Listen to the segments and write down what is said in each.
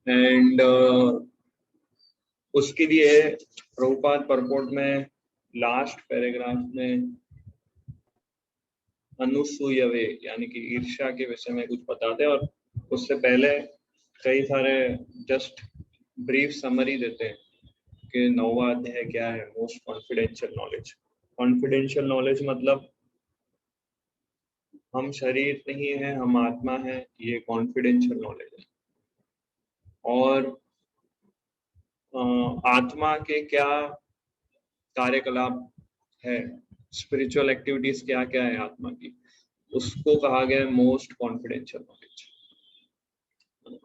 And उसके लिए Prabhupada purport में लास्ट पैराग्राफ में अनुसूयवे यानी कि ईर्ष्या के विषय में कुछ बताते हैं, और उससे पहले कई सारे जस्ट ब्रीफ समरी देते हैं कि 9वां अध्याय क्या है, most confidential knowledge. Confidential knowledge मतलब हम शरीर नहीं है, हम आत्मा है, ये कॉन्फिडेंशियल नॉलेज है। और आत्मा के क्या कार्यकलाप है, स्पिरिचुअल एक्टिविटीज क्या क्या है आत्मा की, उसको कहा गया है मोस्ट कॉन्फिडेंशियल नॉलेज।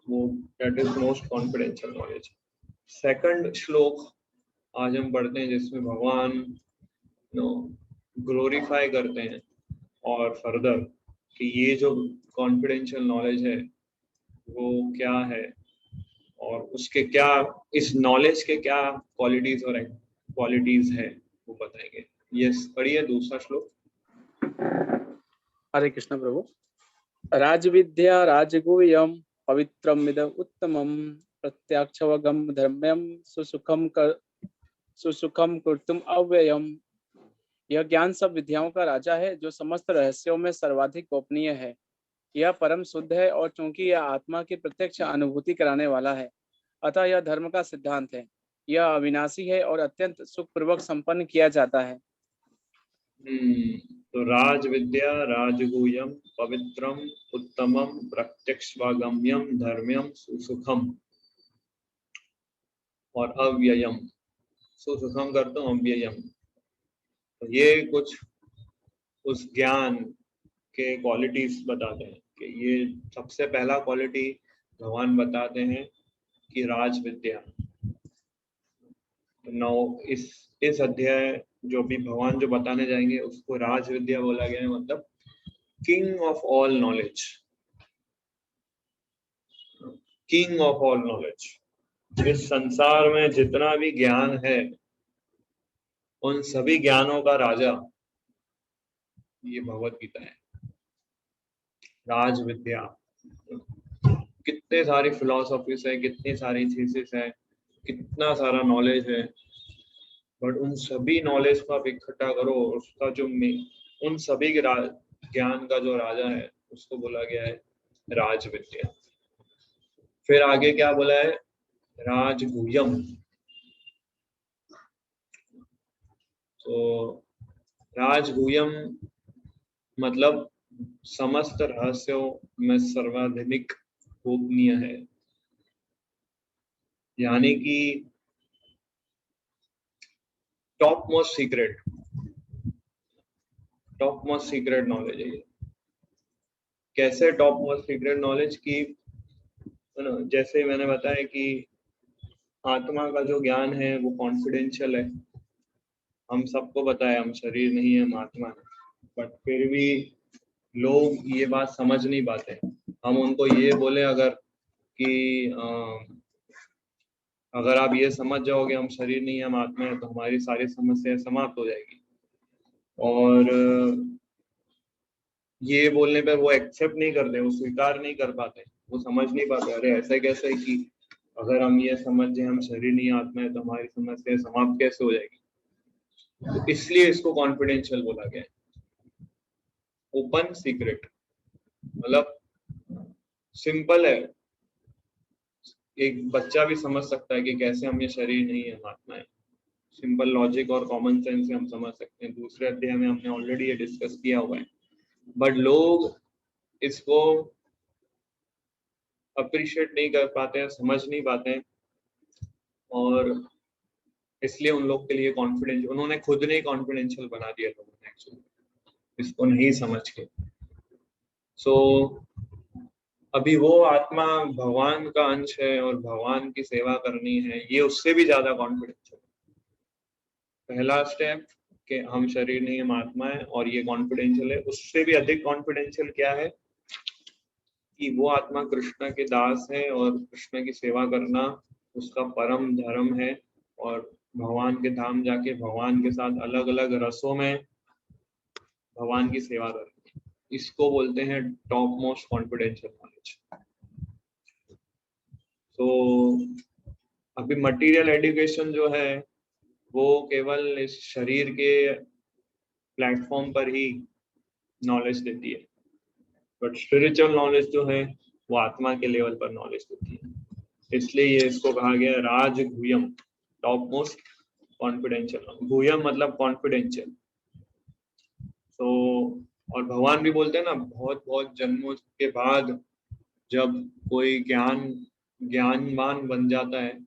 वो that is most confidential knowledge. Second श्लोक आज हम पढ़ते हैं जिसमें भगवान ग्लोरीफाई करते हैं और फर्दर कि ये जो कॉन्फिडेंशियल नॉलेज है वो क्या है और उसके क्या, इस नॉलेज के क्या क्वालिटीज है वो बताएंगे। यस, पढ़िए दूसरा श्लोक। हरे कृष्ण प्रभु। राजविद्या राजगुह्यम पवित्रमिद उत्तमम प्रत्यक्षवगम धर्म्यम सुसुखम कर्तुम अव्ययम। यह ज्ञान सब विद्याओं का राजा है जो समस्त रहस्यों में सर्वाधिक गोपनीय है। यह परम शुद्ध है और चूंकि यह आत्मा की प्रत्यक्ष अनुभूति कराने वाला है, अतः यह धर्म का सिद्धांत है। यह अविनाशी है और अत्यंत सुखपूर्वक संपन्न किया जाता है। तो राज विद्या राजगुह्यम पवित्रम उत्तमम प्रत्यक्षवागम्यम धर्म्यम सुसुखम और अव्ययम। सुसुखम करता हूँ अव्ययम। तो ये कुछ उस ज्ञान के क्वालिटीज बताते हैं कि ये सबसे पहला क्वालिटी भगवान बताते हैं कि राज विद्या। नौ इस अध्याय जो भी भगवान जो बताने जाएंगे उसको राज विद्या बोला गया है, मतलब king of all knowledge. King of all knowledge. इस संसार में जितना भी ज्ञान है उन सभी ज्ञानों का राजा ये भगवत गीता है। राज विद्या, कितने सारी फिलोसॉफीज है, कितनी सारी थीसिस है, कितना सारा नॉलेज है, बट उन सभी नॉलेज को आप इकट्ठा करो, उसका जो उन सभी के ज्ञान का जो राजा है उसको बोला गया है राज विद्या। फिर आगे क्या बोला है, राजगुह्यम। तो राजगुह्यम मतलब समस्त रहस्यों में सर्वाधिक गोपनीय है, यानी कि टॉप मोस्ट सीक्रेट नॉलेज है ये। कैसे टॉप मोस्ट सीक्रेट नॉलेज की, जैसे मैंने बताया कि आत्मा का जो ज्ञान है वो कॉन्फिडेंशियल है। हम सबको बताया हम शरीर नहीं है, हम आत्मा है, बट फिर भी लोग ये बात समझ नहीं पाते। हम उनको ये बोले अगर कि अगर आप ये समझ जाओगे हम शरीर नहीं है हम आत्मा है तो हमारी सारी समस्याएं समाप्त हो जाएगी। और ये बोलने पर वो एक्सेप्ट नहीं करते, वो स्वीकार नहीं कर पाते, वो समझ नहीं पाते अरे ऐसा कैसे है कि अगर हम ये समझ जाए हम शरीर नहीं आत्मा है तो हमारी समस्या समाप्त कैसे हो जाएगी। तो इसलिए इसको कॉन्फिडेंशियल बोला गया है। ओपन सीक्रेट मतलब सिंपल है, एक बच्चा भी समझ सकता है कि कैसे हम ये शरीर नहीं है हम आत्मा है। सिंपल लॉजिक और कॉमन सेंस से हम समझ सकते हैं। दूसरे अध्याय में हमने ऑलरेडी ये डिस्कस किया हुआ है, बट लोग इसको अप्रिशिएट नहीं कर पाते हैं, समझ नहीं पाते हैं, और इसलिए उन लोग के लिए कॉन्फिडेंस उन्होंने खुद ने कॉन्फिडेंशियल बना दिया लोगों ने एक्चुअली इसको नहीं समझ के। सो अभी वो आत्मा भगवान का अंश है और भगवान की सेवा करनी है, ये उससे भी ज्यादा कॉन्फिडेंशियल। पहला स्टेप कि हम शरीर नहीं हम आत्मा है और ये कॉन्फिडेंशियल है। उससे भी अधिक कॉन्फिडेंशियल क्या है कि वो आत्मा कृष्ण के दास है और कृष्ण की सेवा करना उसका परम धर्म है, और भगवान के धाम जाके भगवान के साथ अलग अलग रसों में भगवान की सेवा करनी, इसको बोलते हैं टॉप मोस्ट कॉन्फिडेंशियल नॉलेज। तो अभी मटेरियल एजुकेशन जो है वो केवल इस शरीर के प्लेटफॉर्म पर ही नॉलेज देती है, बट स्पिरिचुअल नॉलेज जो है वो आत्मा के लेवल पर नॉलेज देती है। इसलिए ये इसको कहा गया राज गुह्यम, टॉप मोस्ट कॉन्फिडेंशियल। गुह्यम मतलब कॉन्फिडेंशियल। तो और भगवान भी बोलते हैं ना, बहुत बहुत जन्मों के बाद जब कोई ज्ञानवान बन जाता है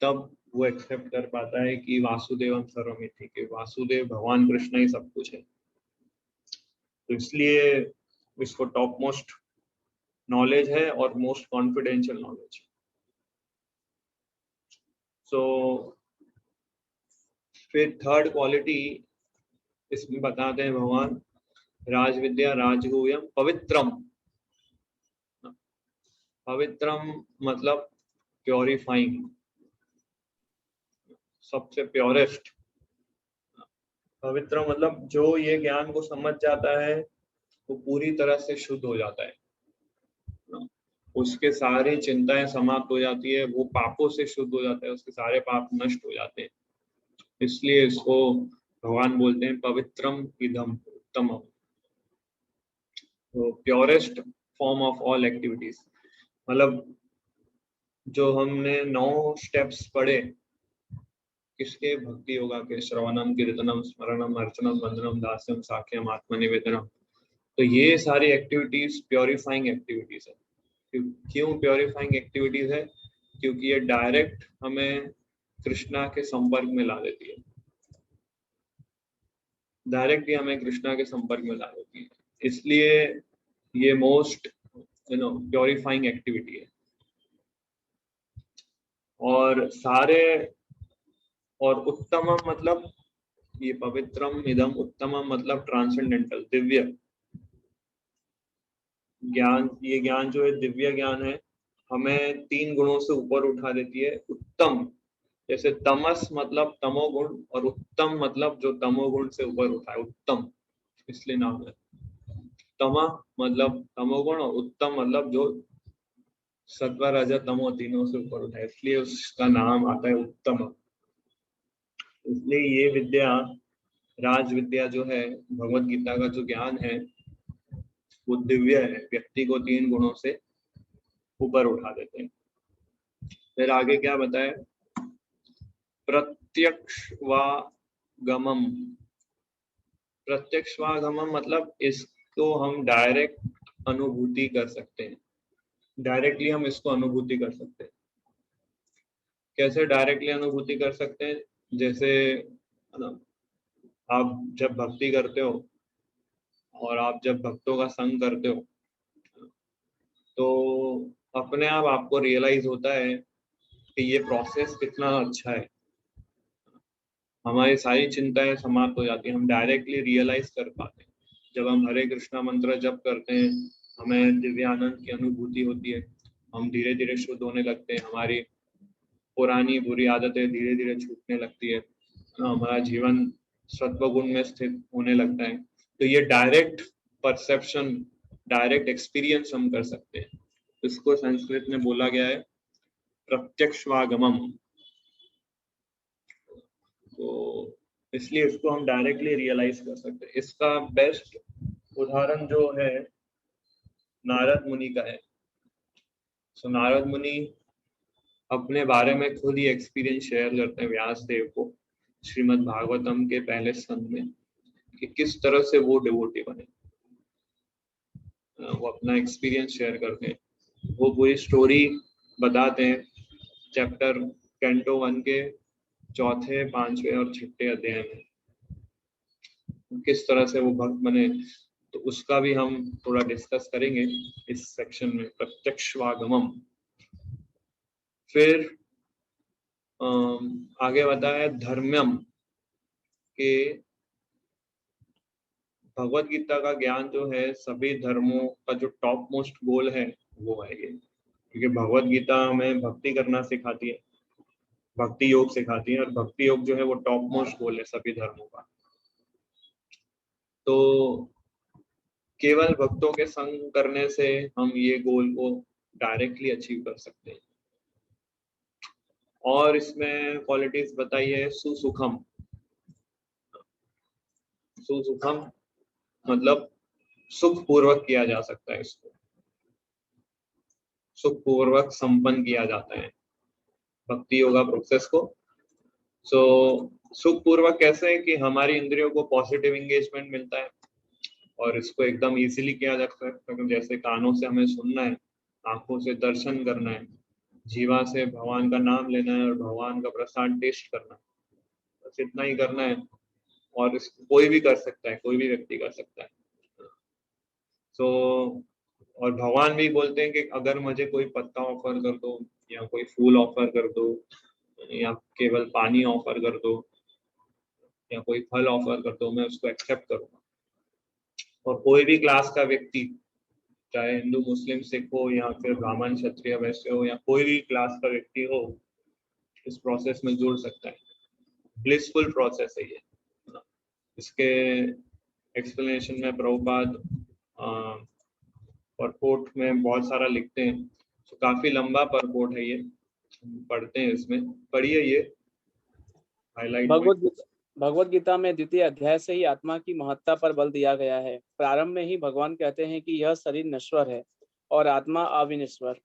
तब वो एक्सेप्ट कर पाता है कि वासुदेवम सर्वमिति, कि वासुदेव भगवान कृष्ण ही सब कुछ है। तो इसलिए इसको टॉप मोस्ट नॉलेज है और मोस्ट कॉन्फिडेंशियल नॉलेज। सो फिर थर्ड क्वालिटी इसमें बताते हैं भगवान, राज विद्या राजगुह्यम पवित्रम। पवित्रम मतलब प्योरीफाइंग, सबसे प्योरेस्ट। पवित्र मतलब जो ये ज्ञान को समझ जाता है वो पूरी तरह से शुद्ध हो जाता है, उसके सारी चिंताएं समाप्त हो जाती है, वो पापों से शुद्ध हो जाता है, उसके सारे पाप नष्ट हो जाते हैं। इसलिए इसको भगवान बोलते हैं पवित्रम इदम उत्तमम, तो purest form of all activities. मतलब जो हमने 9 स्टेप्स पढ़े किसके, भक्ति योगा के, श्रवणम कीर्तनम स्मरणम अर्चनम वंदनम दास्यम साख्यम आत्मनिवेदनम। तो ये सारी एक्टिविटीज प्योरीफाइंग एक्टिविटीज है। क्यों प्योरीफाइंग एक्टिविटीज है? क्योंकि ये डायरेक्ट हमें कृष्णा के संपर्क में ला देती है, डायरेक्ट ही हमें कृष्णा के संपर्क में ला देती है। इसलिए ये मोस्ट प्योरीफाइंग एक्टिविटी है। और सारे, और उत्तमम मतलब ये पवित्रम इदम उत्तमम मतलब ट्रांसेंडेंटल, दिव्य ज्ञान। ये ज्ञान जो है दिव्य ज्ञान है, हमें 3 गुणों से ऊपर उठा देती है। उत्तम जैसे तमस मतलब तमोगुण, और उत्तम मतलब जो तमोगुण से ऊपर उठा है, उत्तम इसलिए नाम है। तमा मतलब तमोगुण और उत्तम मतलब जो सत्व रज तमो तीनों से ऊपर उठा है, इसलिए उसका नाम आता है उत्तम। इसलिए ये विद्या, राज विद्या जो है, भगवत गीता का जो ज्ञान है वो दिव्य है, व्यक्ति को 3 गुणों से ऊपर उठा देते हैं। फिर आगे क्या बताए, प्रत्यक्षवागमम। प्रत्यक्षवागमम मतलब इसको हम डायरेक्ट अनुभूति कर सकते हैं, डायरेक्टली हम इसको अनुभूति कर सकते हैं। कैसे डायरेक्टली अनुभूति कर सकते हैं? जैसे आप जब भक्ति करते हो और आप जब भक्तों का संग करते हो तो अपने आप आपको रियलाइज होता है कि ये प्रोसेस कितना अच्छा है, हमारी सारी चिंताएं समाप्त हो जाती है, हम डायरेक्टली रियलाइज कर पाते हैं। जब हम हरे कृष्णा मंत्र जप करते हैं हमें दिव्यानंद की अनुभूति होती है, हम धीरे धीरे शुद्ध होने लगते हैं, हमारी पुरानी बुरी आदतें धीरे धीरे छूटने लगती है, हमारा जीवन सत्व गुण में स्थित होने लगता है। तो ये डायरेक्ट परसेप्शन, डायरेक्ट एक्सपीरियंस हम कर सकते हैं। इसको संस्कृत में बोला गया है प्रत्यक्षवागमम। तो इसलिए इसको हम डायरेक्टली रियलाइज कर सकते हैं। इसका बेस्ट उदाहरण जो है नारद मुनि का है। सो नारद मुनि अपने बारे में खुद ही एक्सपीरियंस शेयर करते हैं व्यास देव को श्रीमद् भागवतम के पहले स्कंद में, कि किस तरह से वो डिवोटी बने। वो अपना एक्सपीरियंस शेयर करते हैं, वो पूरी स्टोरी बताते हैं चैप्टर कैंटो 1 के 4th, 5वें और 6ठे अध्याय में, किस तरह से वो भक्त बने। तो उसका भी हम थोड़ा डिस्कस करेंगे इस सेक्शन में, प्रत्यक्षवागमम। फिर आगे बताया धर्म्यम, के भगवत गीता का ज्ञान जो है सभी धर्मों का जो टॉप मोस्ट गोल है वो है ये, क्योंकि भगवत गीता हमें भक्ति करना सिखाती है, भक्ति योग सिखाती है, और भक्ति योग जो है वो टॉप मोस्ट गोल है सभी धर्मों का। तो केवल भक्तों के संग करने से हम ये गोल को डायरेक्टली अचीव कर सकते हैं। और इसमें क्वालिटीज बताइए। सुसुखम, सुसुखम मतलब सुख पूर्वक किया जा सकता है, इसको सुख पूर्वक संपन्न किया जाता है भक्ति योगा प्रोसेस को। सो सुख पूर्वक कैसे है कि हमारी इंद्रियों को पॉजिटिव एंगेजमेंट मिलता है और इसको एकदम इजीली किया जा सकता है। जैसे कानों से हमें सुनना है, आंखों से दर्शन करना है, जीवा से भगवान का नाम लेना है और भगवान का प्रसाद टेस्ट करना है, बस इतना ही करना है। और इसको कोई भी कर सकता है, कोई भी व्यक्ति कर सकता है। तो और भगवान भी बोलते हैं कि अगर मुझे कोई पत्ता ऑफर कर दो या कोई फूल ऑफर कर दो या केवल पानी ऑफर कर दो या कोई फल ऑफर कर दो, मैं उसको एक्सेप्ट करूंगा। और कोई भी क्लास का व्यक्ति, चाहे हिंदू मुस्लिम सिख हो या फिर ब्राह्मण क्षत्रिय वैश्य हो या कोई भी क्लास का व्यक्ति हो, इस प्रोसेस में जुड़ सकता है। ब्लिसफुल प्रोसेस है ये। इसके एक्सप्लेनेशन में प्रभुपाद परपोर्ट में बहुत सारा लिखते हैं, तो काफी लंबा परपोर्ट है ये, पढ़ते हैं इसमें, पढ़िए ये हाईलाइट। भगवद गीता में द्वितीय अध्याय से ही आत्मा की महत्ता पर बल दिया गया है। प्रारंभ में ही भगवान कहते हैं कि यह शरीर नश्वर है और आत्मा अविनश्वर।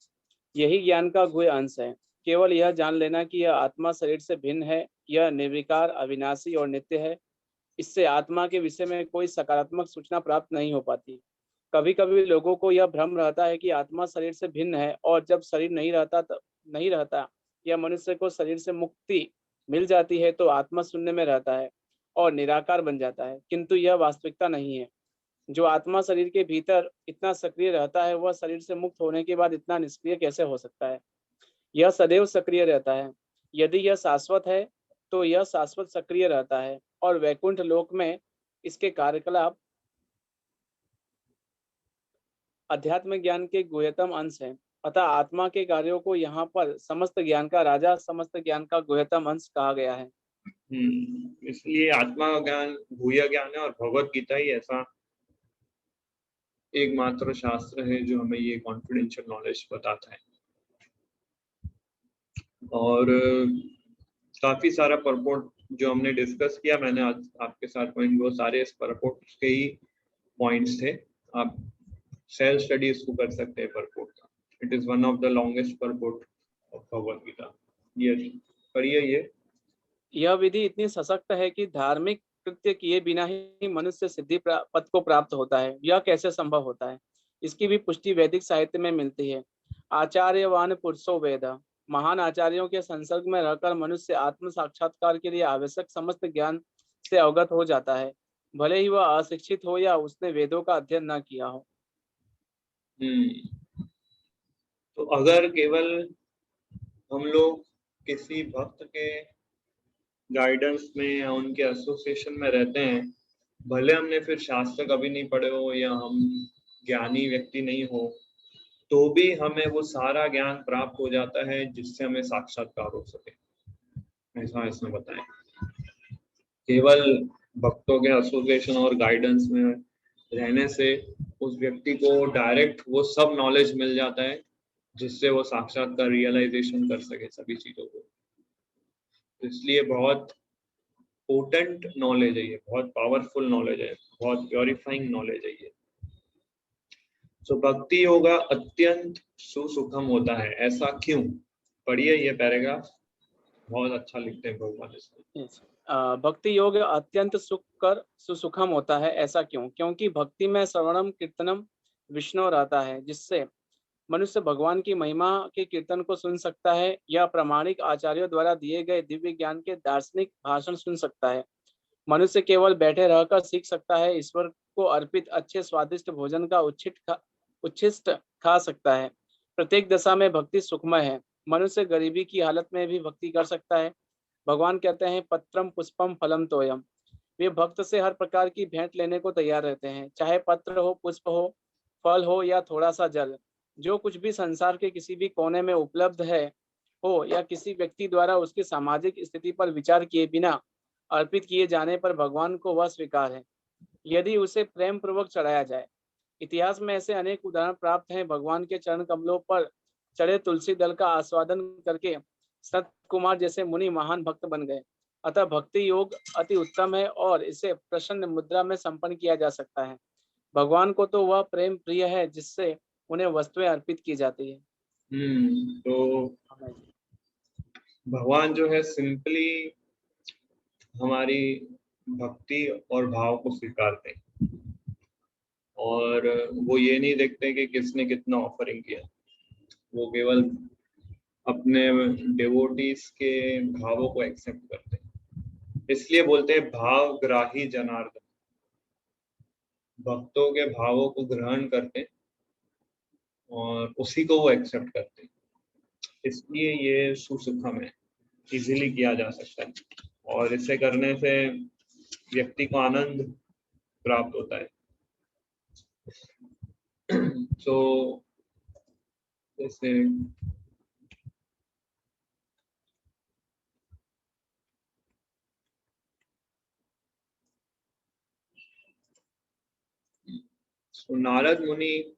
यही ज्ञान का गुह्य अंश है। केवल यह जान लेना कि यह आत्मा शरीर से भिन्न है, यह निर्विकार, अविनाशी और नित्य है, इससे आत्मा के विषय में कोई सकारात्मक सूचना प्राप्त नहीं हो पाती। कभी कभी लोगों को यह भ्रम रहता है कि आत्मा शरीर से भिन्न है और जब शरीर नहीं रहता या मनुष्य को शरीर से मुक्ति मिल जाती है तो आत्मा शून्य में रहता है और निराकार बन जाता है, किंतु यह वास्तविकता नहीं है। जो आत्मा शरीर के भीतर इतना सक्रिय रहता है वह शरीर से मुक्त होने के बाद इतना निष्क्रिय कैसे हो सकता है? यह सदैव सक्रिय रहता है। यदि यह शाश्वत है तो यह शाश्वत सक्रिय रहता है और वैकुंठ लोक में इसके कार्यकलाप अध्यात्म ज्ञान के गुह्यतम अंश है। अतः आत्मा के कार्यों को यहाँ पर समस्त ज्ञान का राजा, समस्त ज्ञान का गुह्यतम अंश कहा गया है। इसलिए आत्मा का ज्ञान गुह्य ज्ञान है और भगवत गीता ही ऐसा एकमात्र शास्त्र है जो हमें ये कॉन्फिडेंशियल नॉलेज बताता है। और काफी सारा परपोर्ट जो हमने डिस्कस किया, मैंने आज आपके साथ पॉइंट, वो सारे इस परपोर्ट के ही पॉइंट्स थे। आप सेल्फ स्टडी इसको कर सकते हैं परपोर्ट का। It is one of the longest purport of Bhagavad Gita. ये पढ़िए ये। यह विधि इतनी सशक्त है कि धार्मिक कृत्य किए बिना ही मनुष्य सिद्धि पद को प्राप्त होता है। यह कैसे संभव होता है? इसकी भी पुष्टि वैदिक साहित्य में मिलती है। आचार्यवान पुरुषो वेद। महान आचार्यों के संसर्ग में रहकर मनुष्य आत्म साक्षात्कार के लिए आवश्यक समस्त ज्ञान से अवगत हो जाता है, भले ही वह अशिक्षित हो या उसने वेदों का अध्ययन न किया हो। तो अगर केवल हम लोग किसी भक्त के गाइडेंस में या उनके एसोसिएशन में रहते हैं, भले हमने फिर शास्त्र कभी नहीं पढ़े हो या हम ज्ञानी व्यक्ति नहीं हो, तो भी हमें वो सारा ज्ञान प्राप्त हो जाता है जिससे हमें साक्षात्कार हो सके, ऐसा इसने बताया। केवल भक्तों के एसोसिएशन और गाइडेंस में रहने से उस व्यक्ति को डायरेक्ट वो सब नॉलेज मिल जाता है जिससे वो साक्षात्कार रियलाइजेशन कर सके सभी चीजों को। इसलिए बहुत पोटेंट नॉलेज है ये, बहुत पावरफुल नॉलेज है, बहुत प्योरीफाइंग नॉलेज है ये। सो भक्ति योगा अत्यंत सुसुखम होता है, ऐसा क्यों? पढ़िए ये पैराग्राफ, बहुत अच्छा लिखते हैं भगवान इसमें। भक्ति योग अत्यंत सुसुखम होता है, ऐसा क्यों? क्योंकि भक्ति में श्रवणम कीर्तनम विष्णु रहता है, जिससे मनुष्य भगवान की महिमा के कीर्तन को सुन सकता है या प्रामाणिक आचार्यों द्वारा दिए गए दिव्य ज्ञान के दार्शनिक भाषण सुन सकता है। मनुष्य केवल बैठे रहकर सीख सकता है, ईश्वर को अर्पित अच्छे स्वादिष्ट भोजन का उच्छिष्ट खा सकता है। प्रत्येक दशा में भक्ति सुखमय है। मनुष्य गरीबी की हालत में भी भक्ति कर सकता है। भगवान कहते हैं पत्रम पुष्पम फलम तोयम। वे भक्त से हर प्रकार की भेंट लेने को तैयार रहते हैं, चाहे पत्र हो, पुष्प हो, फल हो या थोड़ा सा जल। जो कुछ भी संसार के किसी भी कोने में उपलब्ध है हो या किसी व्यक्ति द्वारा उसकी सामाजिक स्थिति पर विचार किए बिना अर्पित किए जाने पर भगवान को वह स्वीकार है, यदि उसे प्रेम पूर्वक चढ़ाया जाए। इतिहास में ऐसे अनेक उदाहरण प्राप्त हैं। भगवान के चरण कमलों पर चढ़े तुलसी दल का आस्वादन करके सत कुमार जैसे मुनि महान भक्त बन गए। अतः भक्ति योग अति उत्तम है और इसे प्रसन्न मुद्रा में संपन्न किया जा सकता है। भगवान को तो वह प्रेम प्रिय है जिससे उन्हें वस्तुएं अर्पित की जाती है। तो भगवान जो है सिंपली हमारी भक्ति और भाव को स्वीकारते हैं और वो ये नहीं देखते कि किसने कितना ऑफरिंग किया, वो केवल अपने डिवोटीज के भावों को एक्सेप्ट करते हैं। इसलिए बोलते हैं भावग्राही जनार्दन, भक्तों के भावों को ग्रहण करते हैं और उसी को वो एक्सेप्ट करते हैं। इसलिए ये सुसुखम है, इजीली किया जा सकता है और इसे करने से व्यक्ति को आनंद प्राप्त होता है। तो जैसे नारद मुनि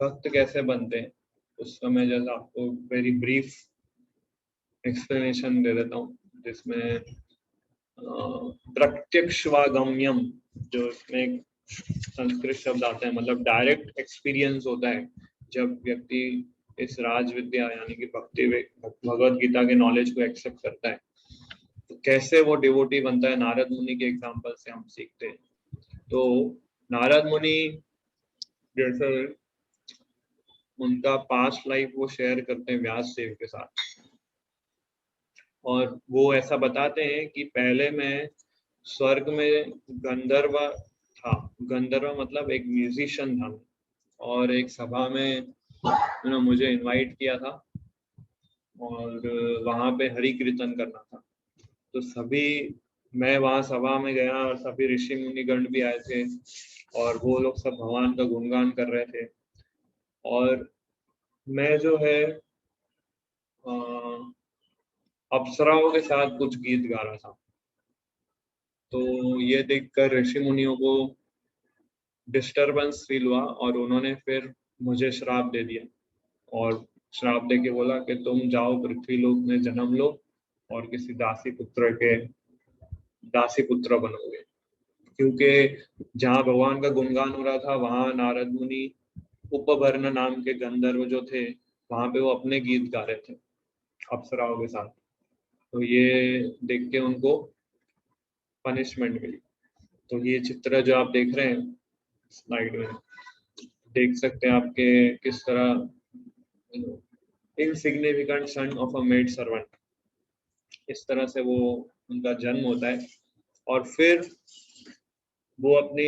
भक्त कैसे बनते हैं, उस समय जैसे आपको वेरी ब्रीफ एक्सप्लेनेशन दे देता हूँ, जिसमें प्रत्यक्षवागम्यम, जो इसमें संस्कृत शब्द आता है, मतलब डायरेक्ट एक्सपीरियंस होता है जब व्यक्ति इस राज विद्या यानी कि भक्ति भगवत गीता के नॉलेज को एक्सेप्ट करता है, तो कैसे वो डिवोटी बनता है, नारद मुनि के एग्जांपल से हम सीखते हैं। तो नारद मुनि जैसे उनका पास्ट लाइफ वो शेयर करते हैं व्यास देव के साथ, और वो ऐसा बताते हैं कि पहले मैं स्वर्ग में गंधर्व था। गंधर्व मतलब एक म्यूजिशियन था, और एक सभा में मुझे इनवाइट किया था और वहां पे हरि कीर्तन करना था। तो सभी, मैं वहां सभा में गया और सभी ऋषि मुनिगण भी आए थे और वो लोग सब भगवान का गुणगान कर रहे थे, और मैं जो है अप्सराओं के साथ कुछ गीत गा रहा था। तो ये देखकर ऋषि मुनियों को डिस्टरबेंस फील हुआ और उन्होंने फिर मुझे श्राप दे दिया, और श्राप दे के बोला कि तुम जाओ पृथ्वी लोक में जन्म लो और किसी दासी पुत्र बनोगे। क्योंकि जहाँ भगवान का गुणगान हो रहा था वहां नारद मुनि उपवर्ण नाम के गंधर्व जो थे वहां पे वो अपने गीत गा रहे थे अप्सराओं के साथ। तो ये देख के उनको पनिशमेंट मिली। तो ये चित्र जो आप देख रहे हैं स्लाइड में, देख सकते हैं आपके किस तरह insignificant son of a maid servant, इस तरह से वो उनका जन्म होता है। और फिर वो अपनी,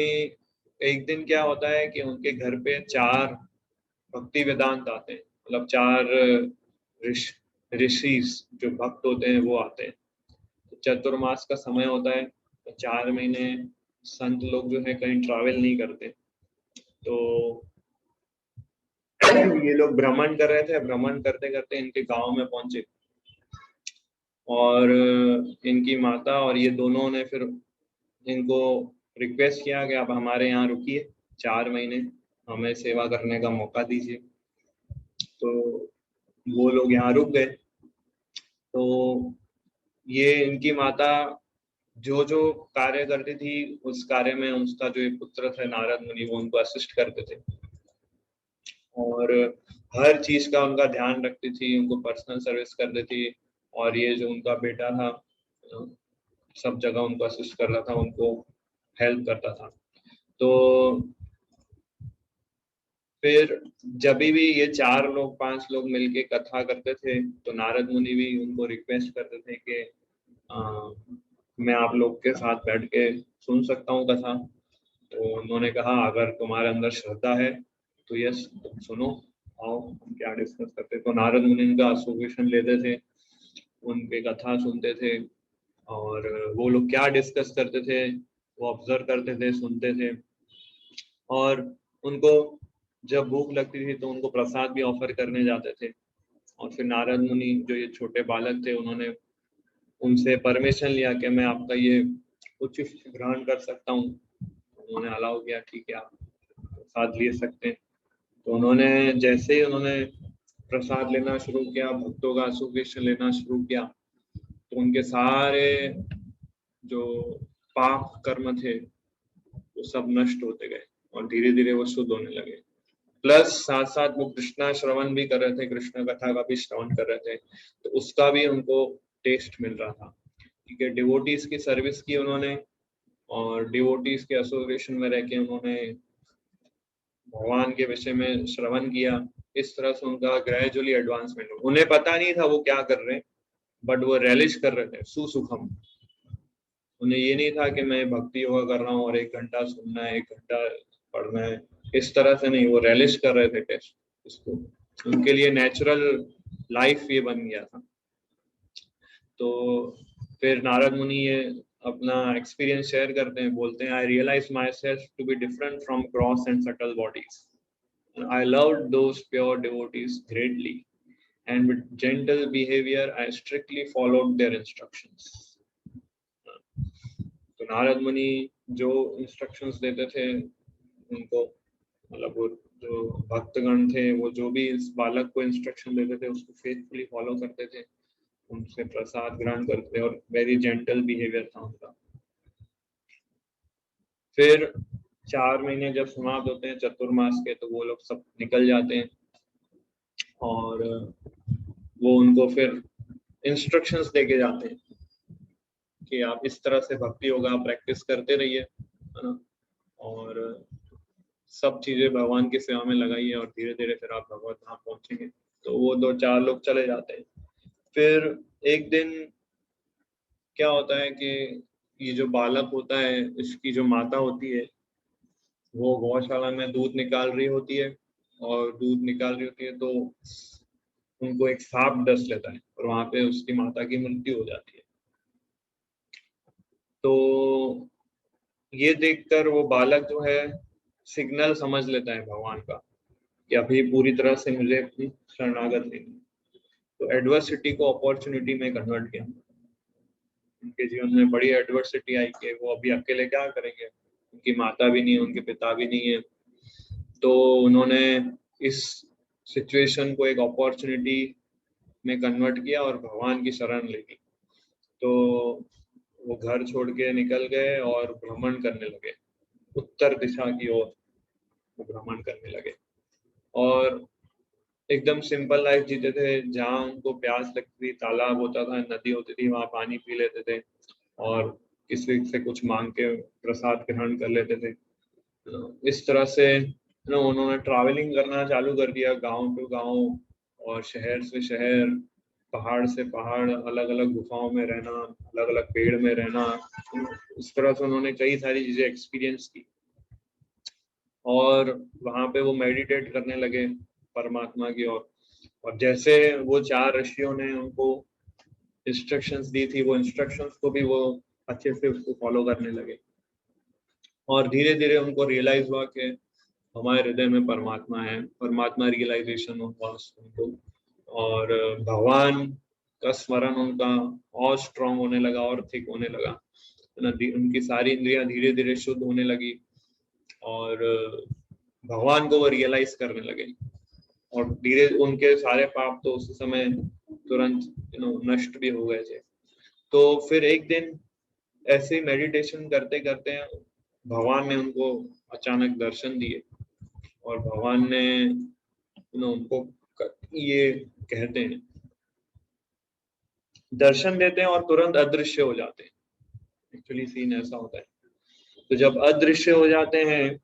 एक दिन क्या होता है कि उनके घर पे 4 भक्ति वेदांत आते हैं, मतलब 4 ऋषिस जो भक्त होते हैं वो आते हैं। तो चतुर्मास का समय होता है, तो 4 महीने संत लोग जो है कहीं ट्रैवल नहीं करते। तो ये लोग भ्रमण कर रहे थे, भ्रमण करते करते इनके गांव में पहुंचे और इनकी माता और ये दोनों ने फिर इनको रिक्वेस्ट किया कि आप हमारे यहाँ रुकिए 4 महीने, हमें सेवा करने का मौका दीजिए। तो वो लोग यहाँ रुक गए। तो ये इनकी माता जो जो कार्य करती थी उस कार्य में उसका जो एक पुत्र थे नारद मुनि, वो उनको असिस्ट करते थे और हर चीज का उनका ध्यान रखती थी, उनको पर्सनल सर्विस करती थी। और ये जो उनका बेटा था सब जगह उनको असिस्ट कर रहा था, उनको हेल्प करता था। तो फिर जब भी ये 4 लोग 5 लोग मिलके कथा करते थे तो नारद मुनि भी उनको रिक्वेस्ट करते थे कि मैं आप लोग के साथ बैठ के सुन सकता हूँ कथा। तो उन्होंने कहा अगर तुम्हारे अंदर श्रद्धा है तो यस तुम सुनो, आओ हम क्या डिस्कस करते। तो नारद मुनि उनका एसोसिएशन लेते थे, उनके कथा सुनते थे और वो लोग क्या डिस्कस करते थे वो ऑब्जर्व करते थे, सुनते थे। और उनको जब भूख लगती थी तो उनको प्रसाद भी ऑफर करने जाते थे। और फिर नारद मुनि जो ये छोटे बालक थे उन्होंने उनसे परमिशन लिया कि मैं आपका ये उच्च ग्रहण कर सकता हूँ। उन्होंने अलाउ किया, ठीक है आप प्रसाद ले सकते हैं। तो उन्होंने जैसे ही उन्होंने प्रसाद लेना शुरू किया, भक्तों का एसोसिएशन लेना शुरू किया, तो उनके सारे जो पाप कर्म थे वो सब नष्ट होते गए और धीरे धीरे वो शुद्ध होने लगे। प्लस साथ साथ वो कृष्णा श्रवण भी कर रहे थे, कृष्ण कथा का भी श्रवण कर रहे थे, तो उसका भी उनको टेस्ट मिल रहा था। ठीक है, डिवोटीज की सर्विस की उन्होंने और डिवोटीज के एसोसिएशन में रह के उन्होंने भगवान के विषय में श्रवण किया। इस तरह से उनका ग्रेजुअली एडवांसमेंट, उन्हें पता नहीं था वो क्या कर रहे हैं, बट वो रेलिश कर रहे थे सुसुखम। उन्हें ये नहीं था कि मैं भक्ति योगा कर रहा हूँ और 1 घंटा सुनना है, 1 घंटा पढ़ना है, इस तरह से नहीं, वो रेलिश कर रहे थे टेस्ट इसको, उनके लिए नेचुरल लाइफ ये बन गया था। तो फिर नारद मुनि ये अपना एक्सपीरियंस शेयर करते हैं, बोलते हैं, I realise my self to be different from gross and subtle bodies, I loved those pure devotees greatly and with gentle behavior I strictly followed their instructions. तो नारद मुनि जो इंस्ट्रक्शंस देते थे उनको, मतलब वो जो भक्तगण थे वो जो भी इस बालक को इंस्ट्रक्शन देते थे उसको फेथफुली फॉलो करते थे, उनसे प्रसाद ग्रहण करते और वेरी जेंटल बिहेवियर था उनका। फिर 4 महीने जब समाप्त होते हैं चतुर्मास के, तो वो लोग सब निकल जाते हैं और वो उनको फिर इंस्ट्रक्शंस देके जाते हैं कि आप इस तरह से भक्ति योगा प्रैक्टिस करते रहिए, है ना, और सब चीजें भगवान की सेवा में लगाइए और धीरे धीरे फिर आप भगवत धाम पहुंचेंगे। तो वो 2-4 लोग चले जाते हैं। फिर एक दिन क्या होता है कि ये जो बालक होता है, इसकी जो माता होती है वो गौशाला में दूध निकाल रही होती है, और दूध निकाल रही होती है तो उनको एक सांप डस लेता है और वहां पे उसकी माता की मृत्यु हो जाती है। तो ये देखकर वो बालक जो है सिग्नल समझ लेता है भगवान का कि अभी पूरी तरह से मुझे अपनी शरणागत लेनी, तो एडवर्सिटी को अपॉर्चुनिटी में कन्वर्ट किया। उनके जीवन में बड़ी एडवर्सिटी आई कि वो अभी अकेले क्या करेंगे, उनकी माता भी नहीं है, उनके पिता भी नहीं है, तो उन्होंने इस सिचुएशन को एक अपॉर्चुनिटी में कन्वर्ट किया और भगवान की शरण ले ली। तो वो घर छोड़ के निकल गए और भ्रमण करने लगे, उत्तर दिशा की ओर वो भ्रमण करने लगे और एकदम सिंपल लाइफ जीते थे। जहाँ उनको प्यास लगती थी, तालाब होता था, नदी होती थी, वहां पानी पी लेते थे और किसी से कुछ मांग के प्रसाद ग्रहण कर लेते थे। इस तरह से उन्होंने ट्रैवलिंग करना चालू कर दिया, गांव टू गांव और शहर से शहर, पहाड़ से पहाड़, अलग अलग गुफाओं में रहना, अलग अलग पेड़ में रहना। इस तरह से उन्होंने कई सारी चीजें एक्सपीरियंस की और वहां पे वो मेडिटेट करने लगे परमात्मा की ओर। और जैसे वो 4 ऋषियों ने उनको इंस्ट्रक्शंस दी थी, वो इंस्ट्रक्शंस को भी वो अच्छे से उसको फॉलो करने लगे और धीरे धीरे उनको रियलाइज हुआ कि हमारे हृदय में परमात्मा है, परमात्मा रियलाइजेशन हुआ उनको और भगवान का स्मरण उनका और स्ट्रांग होने लगा और थिक होने लगा, उनकी सारी इंद्रियां धीरे धीरे शुद्ध होने लगी और भगवान को वो रियलाइज करने लगे और धीरे उनके सारे पाप तो उस समय तुरंत नष्ट भी हो गए थे। तो फिर एक दिन ऐसे मेडिटेशन करते करते भगवान ने उनको अचानक दर्शन दिए और भगवान ने उनको ये कहते हैं, दर्शन देते हैं और तुरंत अदृश्य हो जाते हैं। एक्चुअली सीन ऐसा होता है। तो जब अदृश्य हो जाते हैं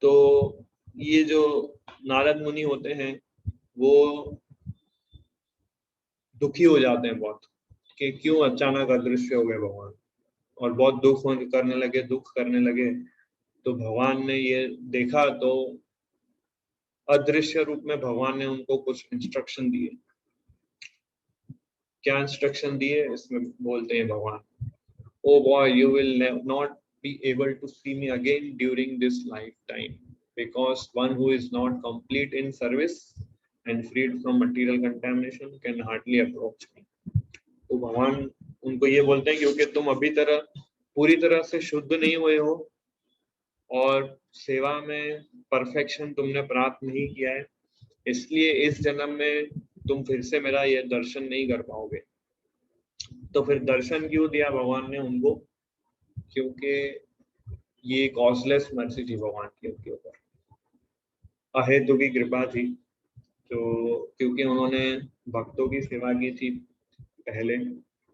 तो ये जो नारद मुनि होते हैं वो दुखी हो जाते हैं बहुत कि क्यों अचानक अदृश्य हो गए भगवान, और बहुत दुख करने लगे। तो भगवान ने ये देखा तो अदृश्य रूप में भगवान ने उनको कुछ इंस्ट्रक्शन दिए। क्या इंस्ट्रक्शन दिए इसमें बोलते हैं भगवान, O boy, you will not be able to see me again during this life time, because one who is not complete in service and freed from material contamination can hardly approach me। तो भगवान उनको ये बोलते हैं क्योंकि तुम अभी पूरी तरह से शुद्ध नहीं हुए हो और सेवा में परफेक्शन तुमने प्राप्त नहीं किया है, इसलिए इस जन्म में तुम फिर से मेरा ये दर्शन नहीं कर पाओगे। तो फिर दर्शन क्यों दिया भगवान ने उनको? क्योंकि ये कॉजलेस मर्सी थी भगवान की उनके ऊपर, अहेतु की कृपा थी। तो क्योंकि उन्होंने भक्तों की सेवा की थी पहले,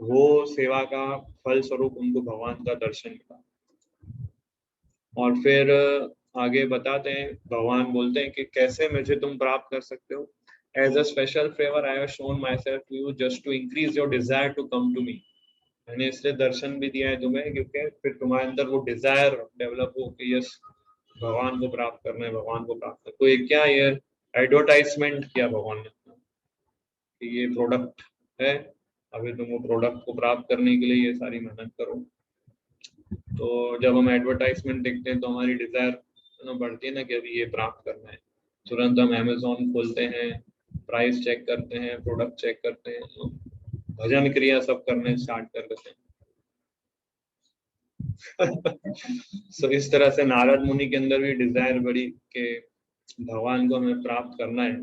वो सेवा का फल स्वरूप उनको भगवान का दर्शन मिला। और फिर आगे बताते हैं, भगवान बोलते हैं कि कैसे मुझे तुम प्राप्त कर सकते हो। As a special favour I have shown my self to you just to increase your desire to come to me. मैंने इसलिए दर्शन भी दिया है तुम्हें क्योंकि फिर तुम्हारे अंदर वो डिजायर डेवलप हो कि यस भगवान को प्राप्त करना है, भगवान को प्राप्त करना। तो ये क्या, ये एडवर्टाइजमेंट किया भगवान ने अपना कि ये प्रोडक्ट है, अभी तुम वो प्रोडक्ट को प्राप्त करने के लिए ये सारी मेहनत करो। तो जब हम एडवर्टाइजमेंट देखते हैं तो हमारी डिजायर बढ़ती है ना कि अभी ये प्राप्त करना है। तुरंत हम अमेजोन खोलते हैं, प्राइस चेक करते हैं, प्रोडक्ट चेक करते हैं, तो भजन क्रिया सब करने स्टार्ट कर देते हैं। सो इस तरह से नारद मुनि के अंदर भी डिजायर बढ़ी कि भगवान को हमें प्राप्त करना है।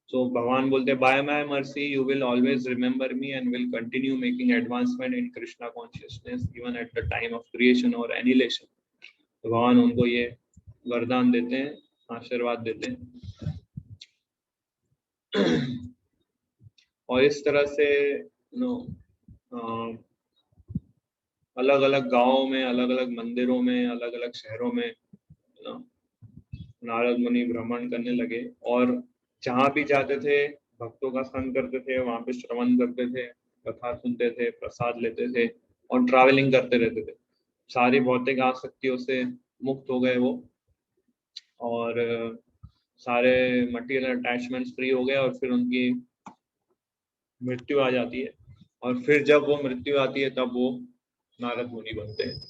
So भगवान बोलते हैं, by my mercy you will always remember me and will continue making advancement in Krishna consciousness even at the time of creation or annihilation। तो भगवान उनको ये वरदान देते हैं, आशीर्वाद देते हैं। और इस तरह से अलग अलग गांवों में, अलग अलग मंदिरों में, अलग अलग शहरों में नारद मुनि भ्रमण करने लगे और जहाँ भी जाते थे भक्तों का संग करते थे, वहां पे श्रवण करते थे, कथा सुनते थे, प्रसाद लेते थे और ट्रैवलिंग करते रहते थे। सारी भौतिक आसक्तियों से मुक्त हो गए वो और सारे मटेरियल अटैचमेंट्स फ्री हो गए। और फिर उनकी मृत्यु आ जाती है और फिर जब वो मृत्यु आती है तब वो नारद मुनि बनते हैं।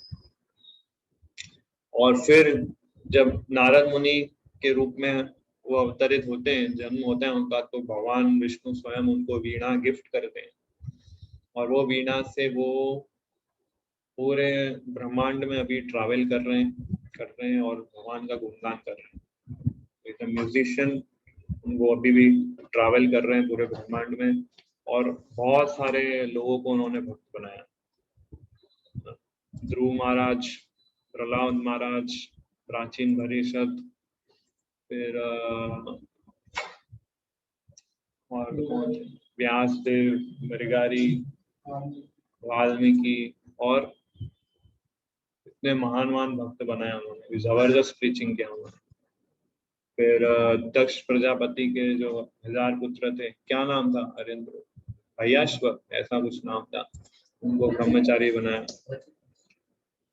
और फिर जब नारद मुनि के रूप में वो अवतरित होते हैं, जन्म होता है उनका, तो भगवान विष्णु स्वयं उनको वीणा गिफ्ट करते हैं और वो वीणा से वो पूरे ब्रह्मांड में अभी ट्रैवल कर रहे हैं और भगवान का गुणगान कर रहे हैं। म्यूजिशियन वो अभी भी ट्रैवल कर रहे हैं पूरे ब्रह्मांड में और बहुत सारे लोगों को उन्होंने भक्त बनाया। ध्रुव महाराज, प्रहलाद महाराज, प्राचीन भरिष्यद, फिर और व्यास देव, मृगारी, वाल्मीकि और इतने महान महान भक्त बनाए उन्होंने, जबरदस्त प्रीचिंग किया उन्होंने। फिर दक्ष प्रजापति के जो 1000 पुत्र थे, क्या नाम था, हरेंद्र भैयाश्व ऐसा कुछ नाम था, उनको ब्रह्मचारी बनाया।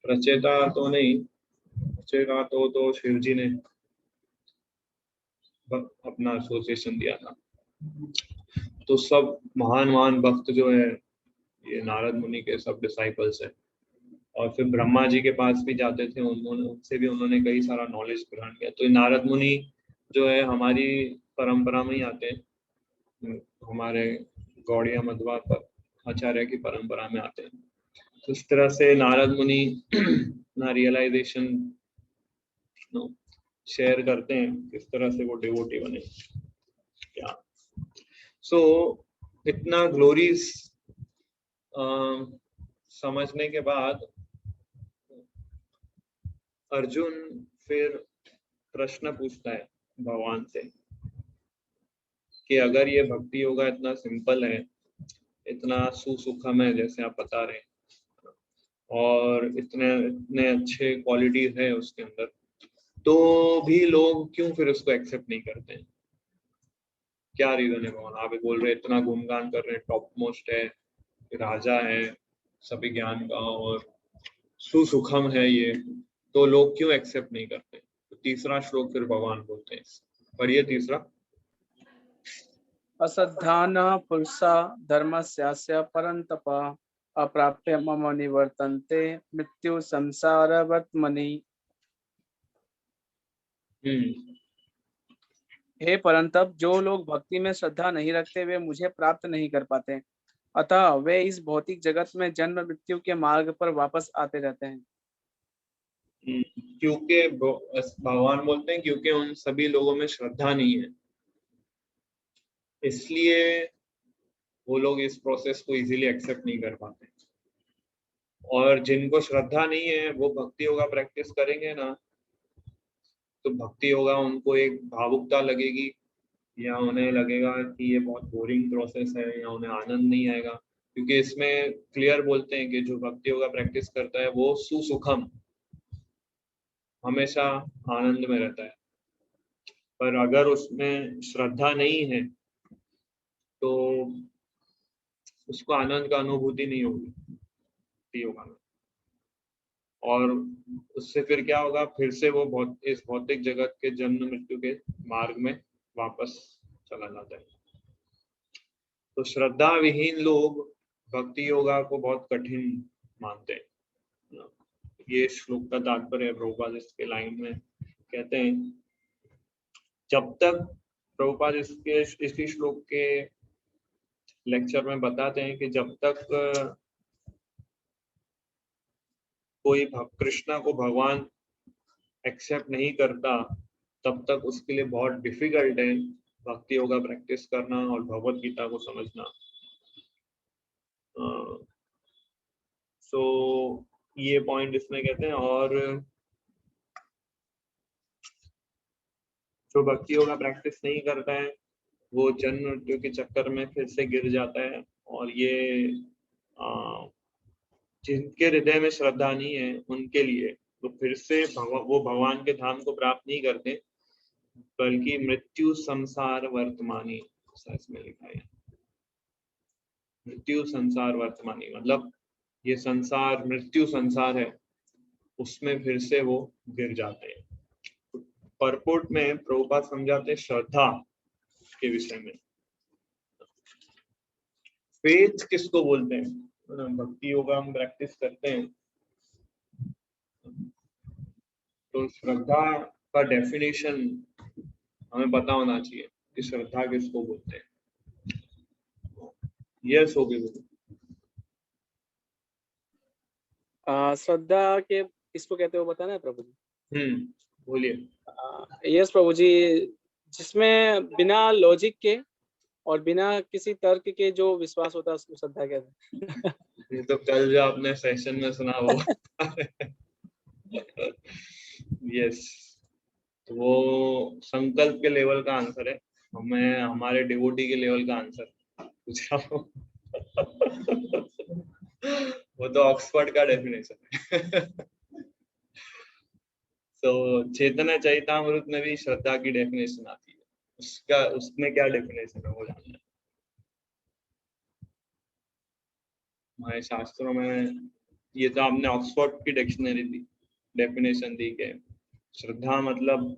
रचेता तो नहीं, रचेता तो शिव जी ने अपना एसोसिएशन दिया था। तो सब महान महान भक्त जो है ये नारद मुनि के सब डिसाइपल्स है। और फिर ब्रह्मा जी के पास भी जाते थे, उनसे भी उन्होंने कई सारा नॉलेज ग्रहण किया। तो नारद मुनि जो है हमारी परंपरा में ही आते हैं, हमारे गौड़िया मध्वा पर आचार्य की परंपरा में आते हैं। तो इस तरह से नारद मुनि ना रियलाइजेशन शेयर करते हैं किस तरह से वो डिवोटी बने क्या। सो इतना ग्लोरीज समझने के बाद अर्जुन फिर प्रश्न पूछता है भगवान से कि अगर ये भक्ति योगा इतना सिंपल है, इतना सुसुखम है जैसे आप बता रहे हैं, और इतने इतने अच्छे क्वालिटीज है उसके अंदर, तो भी लोग क्यों फिर उसको एक्सेप्ट नहीं करते हैं? क्या रीजन है भगवान? आप बोल रहे इतना गुणगान कर रहे हैं, टॉप मोस्ट है, राजा है सभी ज्ञान का और सुसुखम है ये, तो लोग क्यों एक्सेप्ट नहीं करते? तो तीसरा श्लोक फिर भगवान बोलते हैं, पढ़िए तीसरा। असद्धान पुरुषा धर्मस्यास्य परन्तप अप्राप्य मम निवर्तन्ते मृत्यु संसारवर्त्मनि। हे परंतप, जो लोग भक्ति में श्रद्धा नहीं रखते वे मुझे प्राप्त नहीं कर पाते, अतः वे इस भौतिक जगत में जन्म मृत्यु के मार्ग पर वापस आते रहते हैं। क्योंकि भगवान बोलते हैं क्योंकि उन सभी लोगों में श्रद्धा नहीं है। इसलिए वो लोग इस प्रोसेस को इजीली एक्सेप्ट नहीं कर पाते। और जिनको श्रद्धा नहीं है वो भक्ति योगा प्रैक्टिस करेंगे ना, तो भक्ति योगा उनको एक भावुकता लगेगी, या उन्हें लगेगा कि ये बहुत बोरिंग प्रोसेस है, या उन्हें आनंद नहीं आएगा। क्योंकि इसमें क्लियर बोलते हैं कि जो भक्ति योगा प्रैक्टिस करता है वो सुसुखम, हमेशा आनंद में रहता है। पर अगर उसमें श्रद्धा नहीं है तो उसको आनंद का अनुभूति नहीं होगी भक्ति योगा में। और उससे फिर क्या होगा, फिर से वो इस भौतिक जगत के जन्म मृत्यु के मार्ग में वापस चला जाता है। तो श्रद्धा विहीन लोग भक्ति योगा को बहुत कठिन मानते हैं। ये श्लोक का तात्पर्य प्रभुपाद इसके लाइन में कहते हैं, जब तक प्रभुपाद इसी श्लोक के लेक्चर में बताते हैं कि जब तक कोई कृष्णा को भगवान एक्सेप्ट नहीं करता तब तक उसके लिए बहुत डिफिकल्ट है भक्ति योगा प्रैक्टिस करना और भगवत गीता को समझना। सो ये पॉइंट इसमें कहते हैं। और जो भक्ति योगा प्रैक्टिस नहीं करता है वो जन्म मृत्यु के चक्कर में फिर से गिर जाता है। और ये जिनके हृदय में श्रद्धा नहीं है उनके लिए तो फिर से वो भगवान के धाम को प्राप्त नहीं करते, बल्कि मृत्यु संसार वर्तमानी, ऐसा इसमें लिखा है। मृत्यु संसार वर्तमानी मतलब ये संसार मृत्यु संसार है, उसमें फिर से वो गिर जाते हैं। परपुट में प्रभुपाद समझाते श्रद्धा के विषय में। फेथ किसको बोलते हैं? भक्ति योगा हम प्रैक्टिस करते हैं तो श्रद्धा का डेफिनेशन हमें पता होना चाहिए कि श्रद्धा किसको बोलते हैं। यस हो गई। श्रद्धा के किसको कहते हो बताना है प्रभु जी? बोलिए। यस प्रभु जी, जिसमें बिना लॉजिक के और बिना किसी तर्क के जो विश्वास होता है उसको श्रद्धा कहते हैं। ये तो कल जो आपने सेशन में सुना वो यस, तो वो संकल्प के लेवल का आंसर है। हमें हमारे डिवोटी के लेवल का आंसर पूछा वो तो ऑक्सफोर्ड का डेफिनेशन है। तो चेतना चैतामृत में भी श्रद्धा की डेफिनेशन आती है, उसमें क्या डेफिनेशन है वो जानना है। हमारे शास्त्रों में ये तो आपने ऑक्सफोर्ड की डिक्शनरी दी, डेफिनेशन दी के श्रद्धा मतलब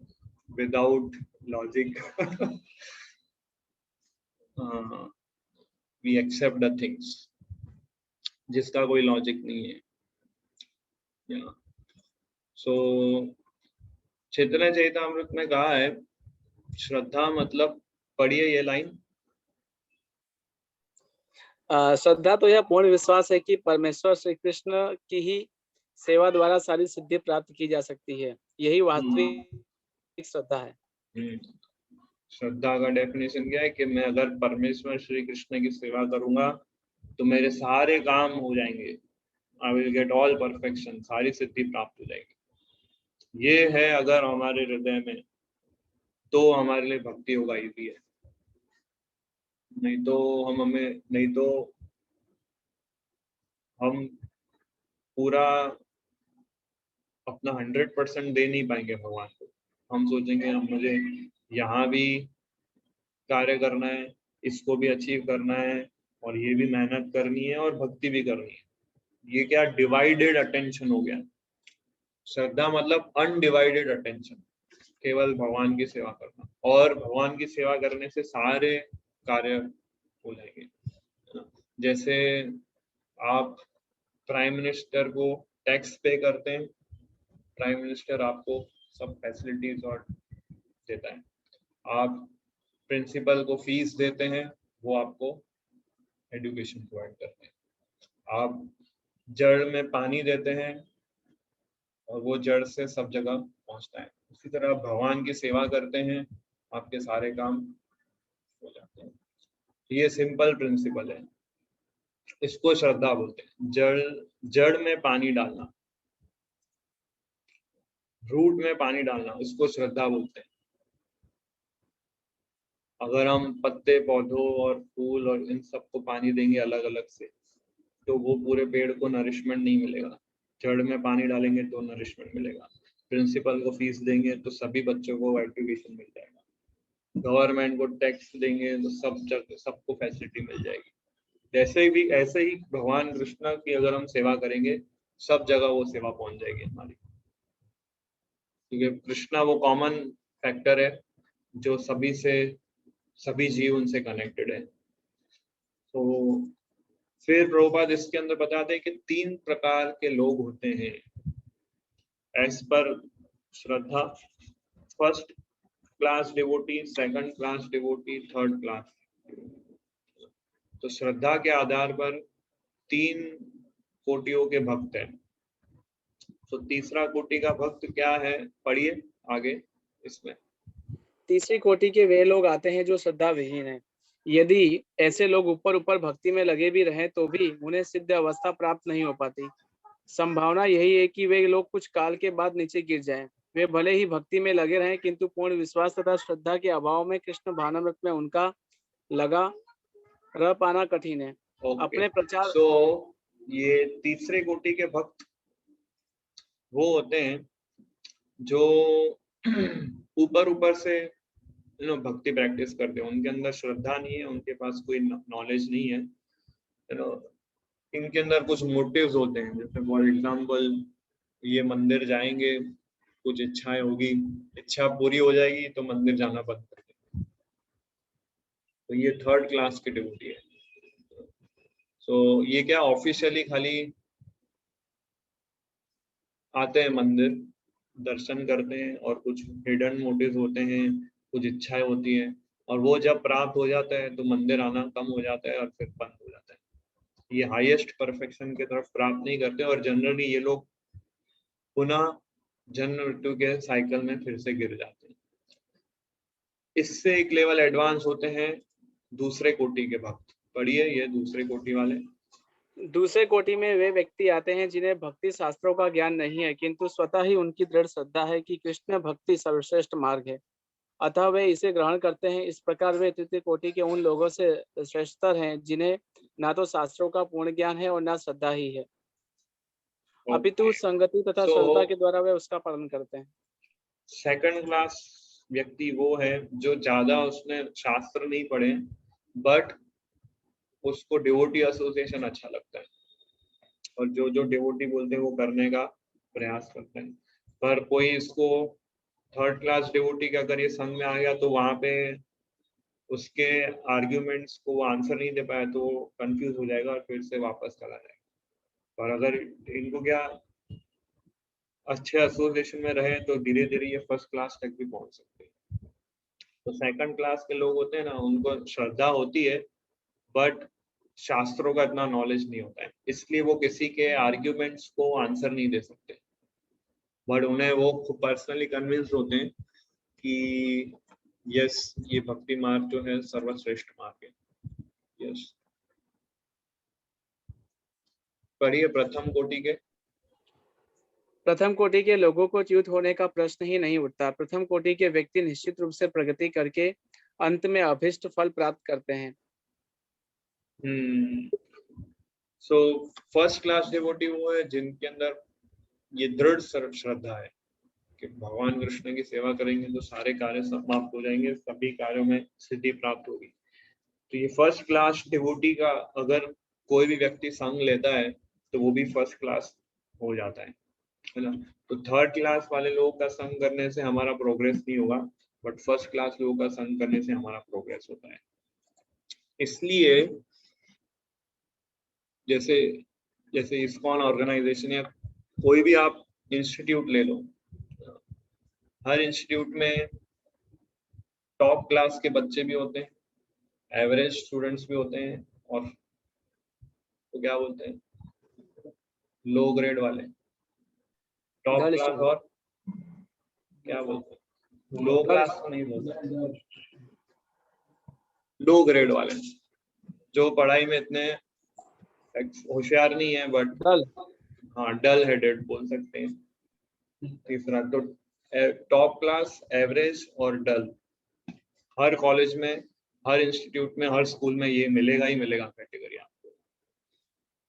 without logic we accept the things, जिसका कोई लॉजिक नहीं है। सो चैतन्य चैतामृत में कहा है श्रद्धा मतलब, पढ़िए ये लाइन। श्रद्धा तो यह पूर्ण विश्वास है कि परमेश्वर श्री कृष्ण की ही सेवा द्वारा सारी सिद्धि प्राप्त की जा सकती है, यही वास्तविक श्रद्धा है। श्रद्धा का डेफिनेशन क्या है कि मैं अगर परमेश्वर श्री कृष्ण की सेवा करूंगा तो मेरे सारे काम हो जाएंगे, I will get all perfection, सारी सिद्धि प्राप्त हो जाएगी। ये है अगर हमारे हृदय में, तो हमारे लिए भक्ति होगा इजी है। नहीं तो हम पूरा अपना 100% दे नहीं पाएंगे भगवान को। हम सोचेंगे हम मुझे यहाँ भी कार्य करना है, इसको भी अचीव करना है, और ये भी मेहनत करनी है और भक्ति भी करनी है। ये क्या डिवाइडेड अटेंशन हो गया। श्रद्धा मतलब अनडिवाइडेड अटेंशन, केवल भगवान की सेवा करना, और भगवान की सेवा करने से सारे कार्य हो जाएंगे। जैसे आप प्राइम मिनिस्टर को टैक्स पे करते हैं, प्राइम मिनिस्टर आपको सब फैसिलिटीज और देता है। आप प्रिंसिपल को फीस देते हैं, वो आपको एजुकेशन प्रोवाइड करते हैं। आप जड़ में पानी देते हैं और वो जड़ से सब जगह पहुंचता है। उसी तरह भगवान की सेवा करते हैं, आपके सारे काम हो जाते हैं। ये सिंपल प्रिंसिपल है, इसको श्रद्धा बोलते हैं। जड़ में पानी डालना, रूट में पानी डालना, इसको श्रद्धा बोलते हैं। अगर हम पत्ते पौधों और फूल और इन सबको पानी देंगे अलग अलग से, तो वो पूरे पेड़ को नरिशमेंट नहीं मिलेगा। जड़ में पानी डालेंगे तो नरिशमेंट मिलेगा। प्रिंसिपल को फीस देंगे तो सभी बच्चों को एजुकेशन मिल जाएगा। गवर्नमेंट को टैक्स देंगे तो सबको फैसिलिटी मिल जाएगी। ऐसे ही भगवान कृष्ण की अगर हम सेवा करेंगे, सब जगह वो सेवा पहुंच जाएगी हमारी, क्योंकि कृष्णा वो कॉमन फैक्टर है जो सभी जीव उनसे कनेक्टेड है। तो फिर प्रभुपाद इसके अंदर बताते हैं कि 3 प्रकार के लोग होते हैं एज पर श्रद्धा। First class devotee, second class devotee, third class. तो श्रद्धा के आधार पर 3 कोटियों के भक्त हैं। तो तीसरा कोटि का भक्त क्या है, पढ़िए आगे इसमें। तीसरी कोटि के वे लोग आते हैं जो श्रद्धा विहीन है। यदि ऐसे लोग ऊपर ऊपर भक्ति में लगे भी रहें तो भी उन्हें सिद्ध अवस्था प्राप्त नहीं हो पाती। संभावना यही है कि वे लोग कुछ काल के बाद नीचे गिर जाएं। वे भले ही भक्ति में लगे रहें, किंतु पूर्ण विश्वास तथा श्रद्धा के अभाव में कृष्ण भावनामृत में उनका लगा रह पाना कठिन है। अपने प्रचार ये तीसरे कोटि के भक्त वो होते हैं जो ऊपर से भक्ति प्रैक्टिस करते हैं, उनके अंदर श्रद्धा नहीं है, उनके पास कोई नॉलेज नहीं है, इनके अंदर कुछ मोटिव्स होते हैं। जैसे फॉर एग्जांपल ये मंदिर जाएंगे, कुछ इच्छाएं होगी, इच्छा पूरी हो जाएगी तो मंदिर जाना बंद कर देंगे। तो ये थर्ड क्लास की डिवोटी है। ये क्या ऑफिशियली खाली आते हैं मंदिर, दर्शन करते हैं, और कुछ हिडन मोटिव्स होते हैं, कुछ इच्छाएं होती हैं, और वो जब प्राप्त हो जाता है तो मंदिर आना कम हो जाता है और फिर बंद हो जाता है। ये हाईएस्ट परफेक्शन की तरफ प्राप्त नहीं करते, और जनरली ये लोग पुनः जन्म मृत्यु के साइकिल में फिर से गिर जाते हैं। इससे एक लेवल एडवांस होते हैं दूसरे कोटि के भक्त। पढ़िए ये दूसरे कोटि वाले। दूसरे कोटि में वे व्यक्ति आते हैं जिन्हें भक्ति शास्त्रों का ज्ञान नहीं है, किंतु स्वतः ही उनकी दृढ़ श्रद्धा है कि कृष्ण भक्ति सर्वश्रेष्ठ मार्ग है, अतः वे इसे ग्रहण करते हैं। इस प्रकार वे तृतीय कोटि के उन लोगों से श्रेष्ठतर हैं जिन्हें ना तो शास्त्रों का पूर्ण ज्ञान है और ना श्रद्धा ही है, अपितु संगति तथा श्रद्धा के द्वारा वे उसका पालन करते हैं। सेकंड क्लास व्यक्ति वो है जो ज्यादा उसने शास्त्र नहीं पढ़े, बट उसको डिवोटी एसोसिएशन अच्छा लगता है, और जो डिवोटी बोलते हैं वो करने का प्रयास करते हैं। पर कोई इसको थर्ड क्लास डिवोटी का अगर ये संग में आ गया तो वहां पे उसके आर्ग्यूमेंट्स को वो आंसर नहीं दे पाया तो कंफ्यूज हो जाएगा और फिर से वापस चला जाएगा। और अगर इनको क्या अच्छे एसोसिएशन में रहे तो धीरे धीरे ये फर्स्ट क्लास तक भी पहुंच सकते हैं। तो सेकंड क्लास के लोग होते हैं ना, उनको श्रद्धा होती है बट शास्त्रों का इतना नॉलेज नहीं होता है, इसलिए वो किसी के आर्ग्यूमेंट्स को आंसर नहीं दे सकते, बट उन्हें वो पर्सनली कन्विंस होते हैं कि यस ये भक्ति मार्ग जो है सर्वश्रेष्ठ मार्ग है। यस, पढ़िए प्रथम कोटि के। प्रथम कोटि के लोगों को च्युत होने का प्रश्न ही नहीं उठता। प्रथम कोटि के व्यक्ति निश्चित रूप से प्रगति करके अंत में अभिष्ट फल प्राप्त करते हैं। सो फर्स्ट क्लास डिवोटी वो है जिनके अंदर ये दृढ़ श्रद्धा है कि भगवान कृष्ण की सेवा करेंगे तो सारे कार्य समाप्त हो जाएंगे, सभी कार्यों में सिद्धि प्राप्त होगी। तो ये फर्स्ट क्लास डिवोटी का अगर कोई भी व्यक्ति संग लेता है तो वो भी फर्स्ट क्लास हो जाता है ना। तो थर्ड क्लास वाले लोगों का संग करने से हमारा प्रोग्रेस नहीं होगा, बट फर्स्ट क्लास लोगों का संग करने से हमारा प्रोग्रेस होता है। इसलिए जैसे जैसे इस्कॉन ऑर्गेनाइजेशन या कोई भी आप इंस्टीट्यूट ले लो, हर इंस्टीट्यूट में टॉप क्लास के बच्चे भी होते हैं, एवरेज स्टूडेंट्स भी होते हैं, और तो क्या बोलते हैं लो ग्रेड वाले। टॉप क्लास और क्या बोलते हैं, लो क्लास को नहीं बोलते, लो ग्रेड वाले। जो पढ़ाई में इतने होशियार नहीं है बट डल हाँ डल हेडेड बोल सकते हैं। तीसरा तो टॉप क्लास, एवरेज और डल। हर कॉलेज में, हर इंस्टीट्यूट में, हर स्कूल में ये मिलेगा ही मिलेगा कैटेगरी आपको,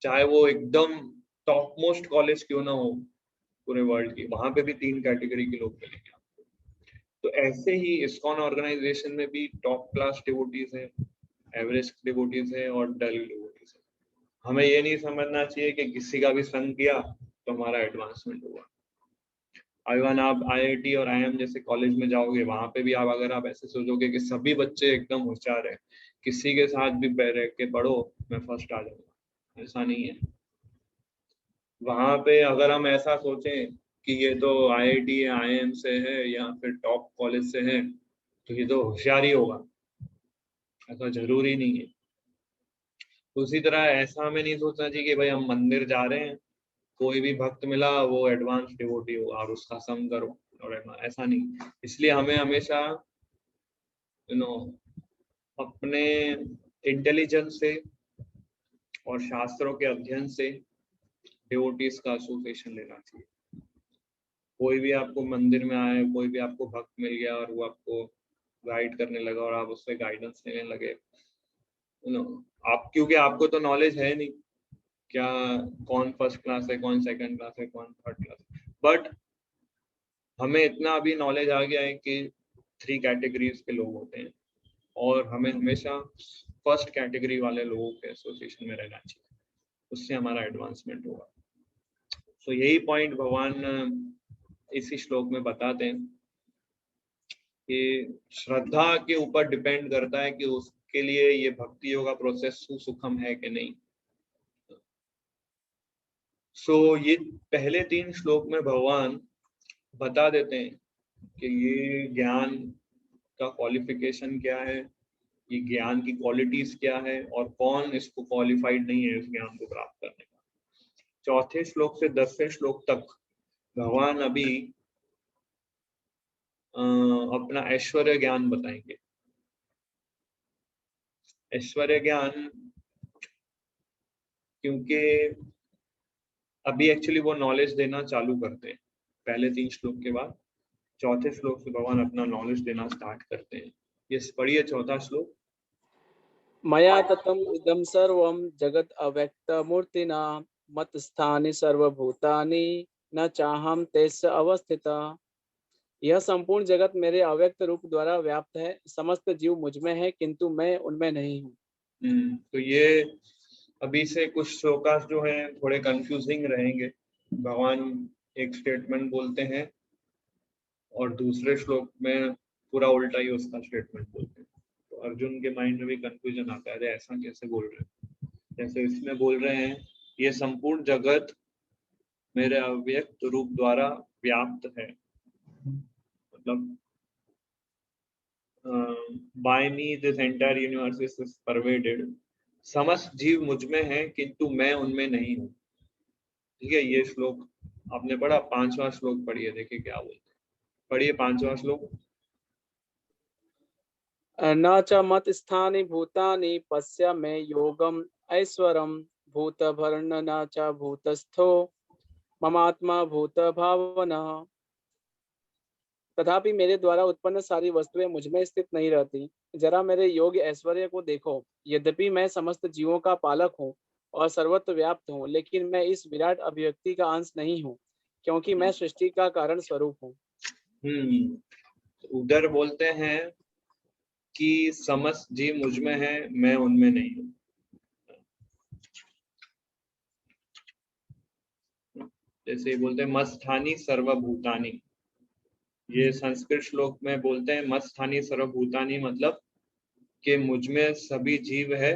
चाहे वो एकदम टॉप मोस्ट कॉलेज क्यों ना हो पूरे वर्ल्ड की, वहां पे भी 3 कैटेगरी के लोग मिलेंगे आपको। तो ऐसे ही इस्कॉन ऑर्गेनाइजेशन में भी टॉप क्लास डिवोटीज है, एवरेज डिवोटीज है और डल डिवोटीज है। हमें ये नहीं समझना चाहिए कि किसी का भी संग किया तो हमारा एडवांसमेंट होगा। अगर आप आईआईटी और आईएम जैसे कॉलेज में जाओगे, वहां पे भी आप अगर आप ऐसे सोचोगे कि सभी बच्चे एकदम होशियार है, किसी के साथ भी रह के पढ़ो मैं फर्स्ट आ जाऊंगा, ऐसा नहीं है। वहां पे अगर हम ऐसा सोचें कि ये तो आईआईटी है, आईएम से है या फिर टॉप कॉलेज से है तो ये तो होशियार ही होगा, ऐसा जरूरी नहीं है। उसी तरह ऐसा हमें नहीं सोचना चाहिए कि भाई हम मंदिर जा रहे हैं, कोई भी भक्त मिला वो एडवांस डिवोटी हो और उसका संग करो, और ऐसा नहीं। इसलिए हमें हमेशा अपने इंटेलिजेंस से और शास्त्रों के अध्ययन से डिवोटीज का एसोसिएशन लेना चाहिए। कोई भी आपको मंदिर में आए, कोई भी आपको भक्त मिल गया और वो आपको गाइड करने लगा और आप उससे गाइडेंस लेने लगे, आप क्योंकि आपको तो नॉलेज है नहीं क्या कौन फर्स्ट क्लास है, कौन सेकंड क्लास है, कौन थर्ड क्लास है। बट हमें इतना अभी नॉलेज आ गया है कि 3 कैटेगरीज के लोग होते हैं और हमें हमेशा फर्स्ट कैटेगरी वाले लोगों के एसोसिएशन में रहना चाहिए, उससे हमारा एडवांसमेंट होगा। तो यही पॉइंट भगवान इसी श्लोक में बताते हैं कि श्रद्धा के ऊपर डिपेंड करता है कि उसके लिए ये भक्ति योगा प्रोसेस सुखम है कि नहीं। ये पहले 3 श्लोक में भगवान बता देते हैं कि ये ज्ञान का क्वालिफिकेशन क्या है, ये ज्ञान की क्वालिटीज क्या है और कौन इसको क्वालिफाइड नहीं है इस ज्ञान को प्राप्त करने का। 4थे श्लोक से 10वें श्लोक तक भगवान अभी अपना ऐश्वर्य ज्ञान बताएंगे। ऐश्वर्य ज्ञान क्योंकि अभी एक्चुअली वो नॉलेज देना चालू करते हैं, पहले 3 श्लोक के बाद 4थे श्लोक से भगवान अपना नॉलेज देना स्टार्ट करते हैं। ये पढ़िए 4था श्लोक। मया ततम इदम सर्वम जगत अव्यक्त मूर्तिना मत स्थानि सर्वभूतानि न चाहम तेस्य अवस्थिता। यह संपूर्ण जगत मेरे अव्यक्त रूप द्वारा व्याप्त है, समस्त जीव मुझ में है किंतु मैं उनमें नहीं हूँ। तो ये अभी से कुछ श्लोकास जो हैं थोड़े कंफ्यूजिंग रहेंगे। भगवान एक स्टेटमेंट बोलते हैं और दूसरे श्लोक में पूरा उल्टा ही उसका स्टेटमेंट बोलते हैं, तो अर्जुन के माइंड में भी कंफ्यूजन आता है, ऐसा कैसे बोल रहे हैं। जैसे इसमें बोल रहे हैं ये संपूर्ण जगत मेरे अव्यक्त रूप द्वारा व्याप्त है, मतलब by me this entire universe is pervaded, समस्त जीव मुझ में है किंतु मैं उनमें नहीं हूँ। ठीक है, ये श्लोक आपने पढ़ा। 5वां श्लोक पढ़िए, देखिए क्या बोलते हैं। पढ़िए 5वां श्लोक। न च मत स्थानि भूतानि पश्य मे योगम ऐश्वरम भूत भर्ण न च भूतस्थो ममात्मा भूत भावना। तथापि मेरे द्वारा उत्पन्न सारी वस्तुएं मुझ में स्थित नहीं रहती। जरा मेरे योग्य ऐश्वर्य को देखो। यद्यपि मैं समस्त जीवों का पालक हूँ और सर्वत्र व्याप्त हूँ, लेकिन मैं इस विराट अभिव्यक्ति का अंश नहीं हूँ, क्योंकि मैं सृष्टि का कारण स्वरूप हूँ। उधर बोलते हैं कि समस्त जीव मुझ में है, मैं उनमें नहीं हूँ। जैसे बोलते हैं मत्स्थानी सर्वभूतानी, ये संस्कृत श्लोक में बोलते हैं मत्स्थानी सर्वभूतानी, मतलब कि मुझ में सभी जीव है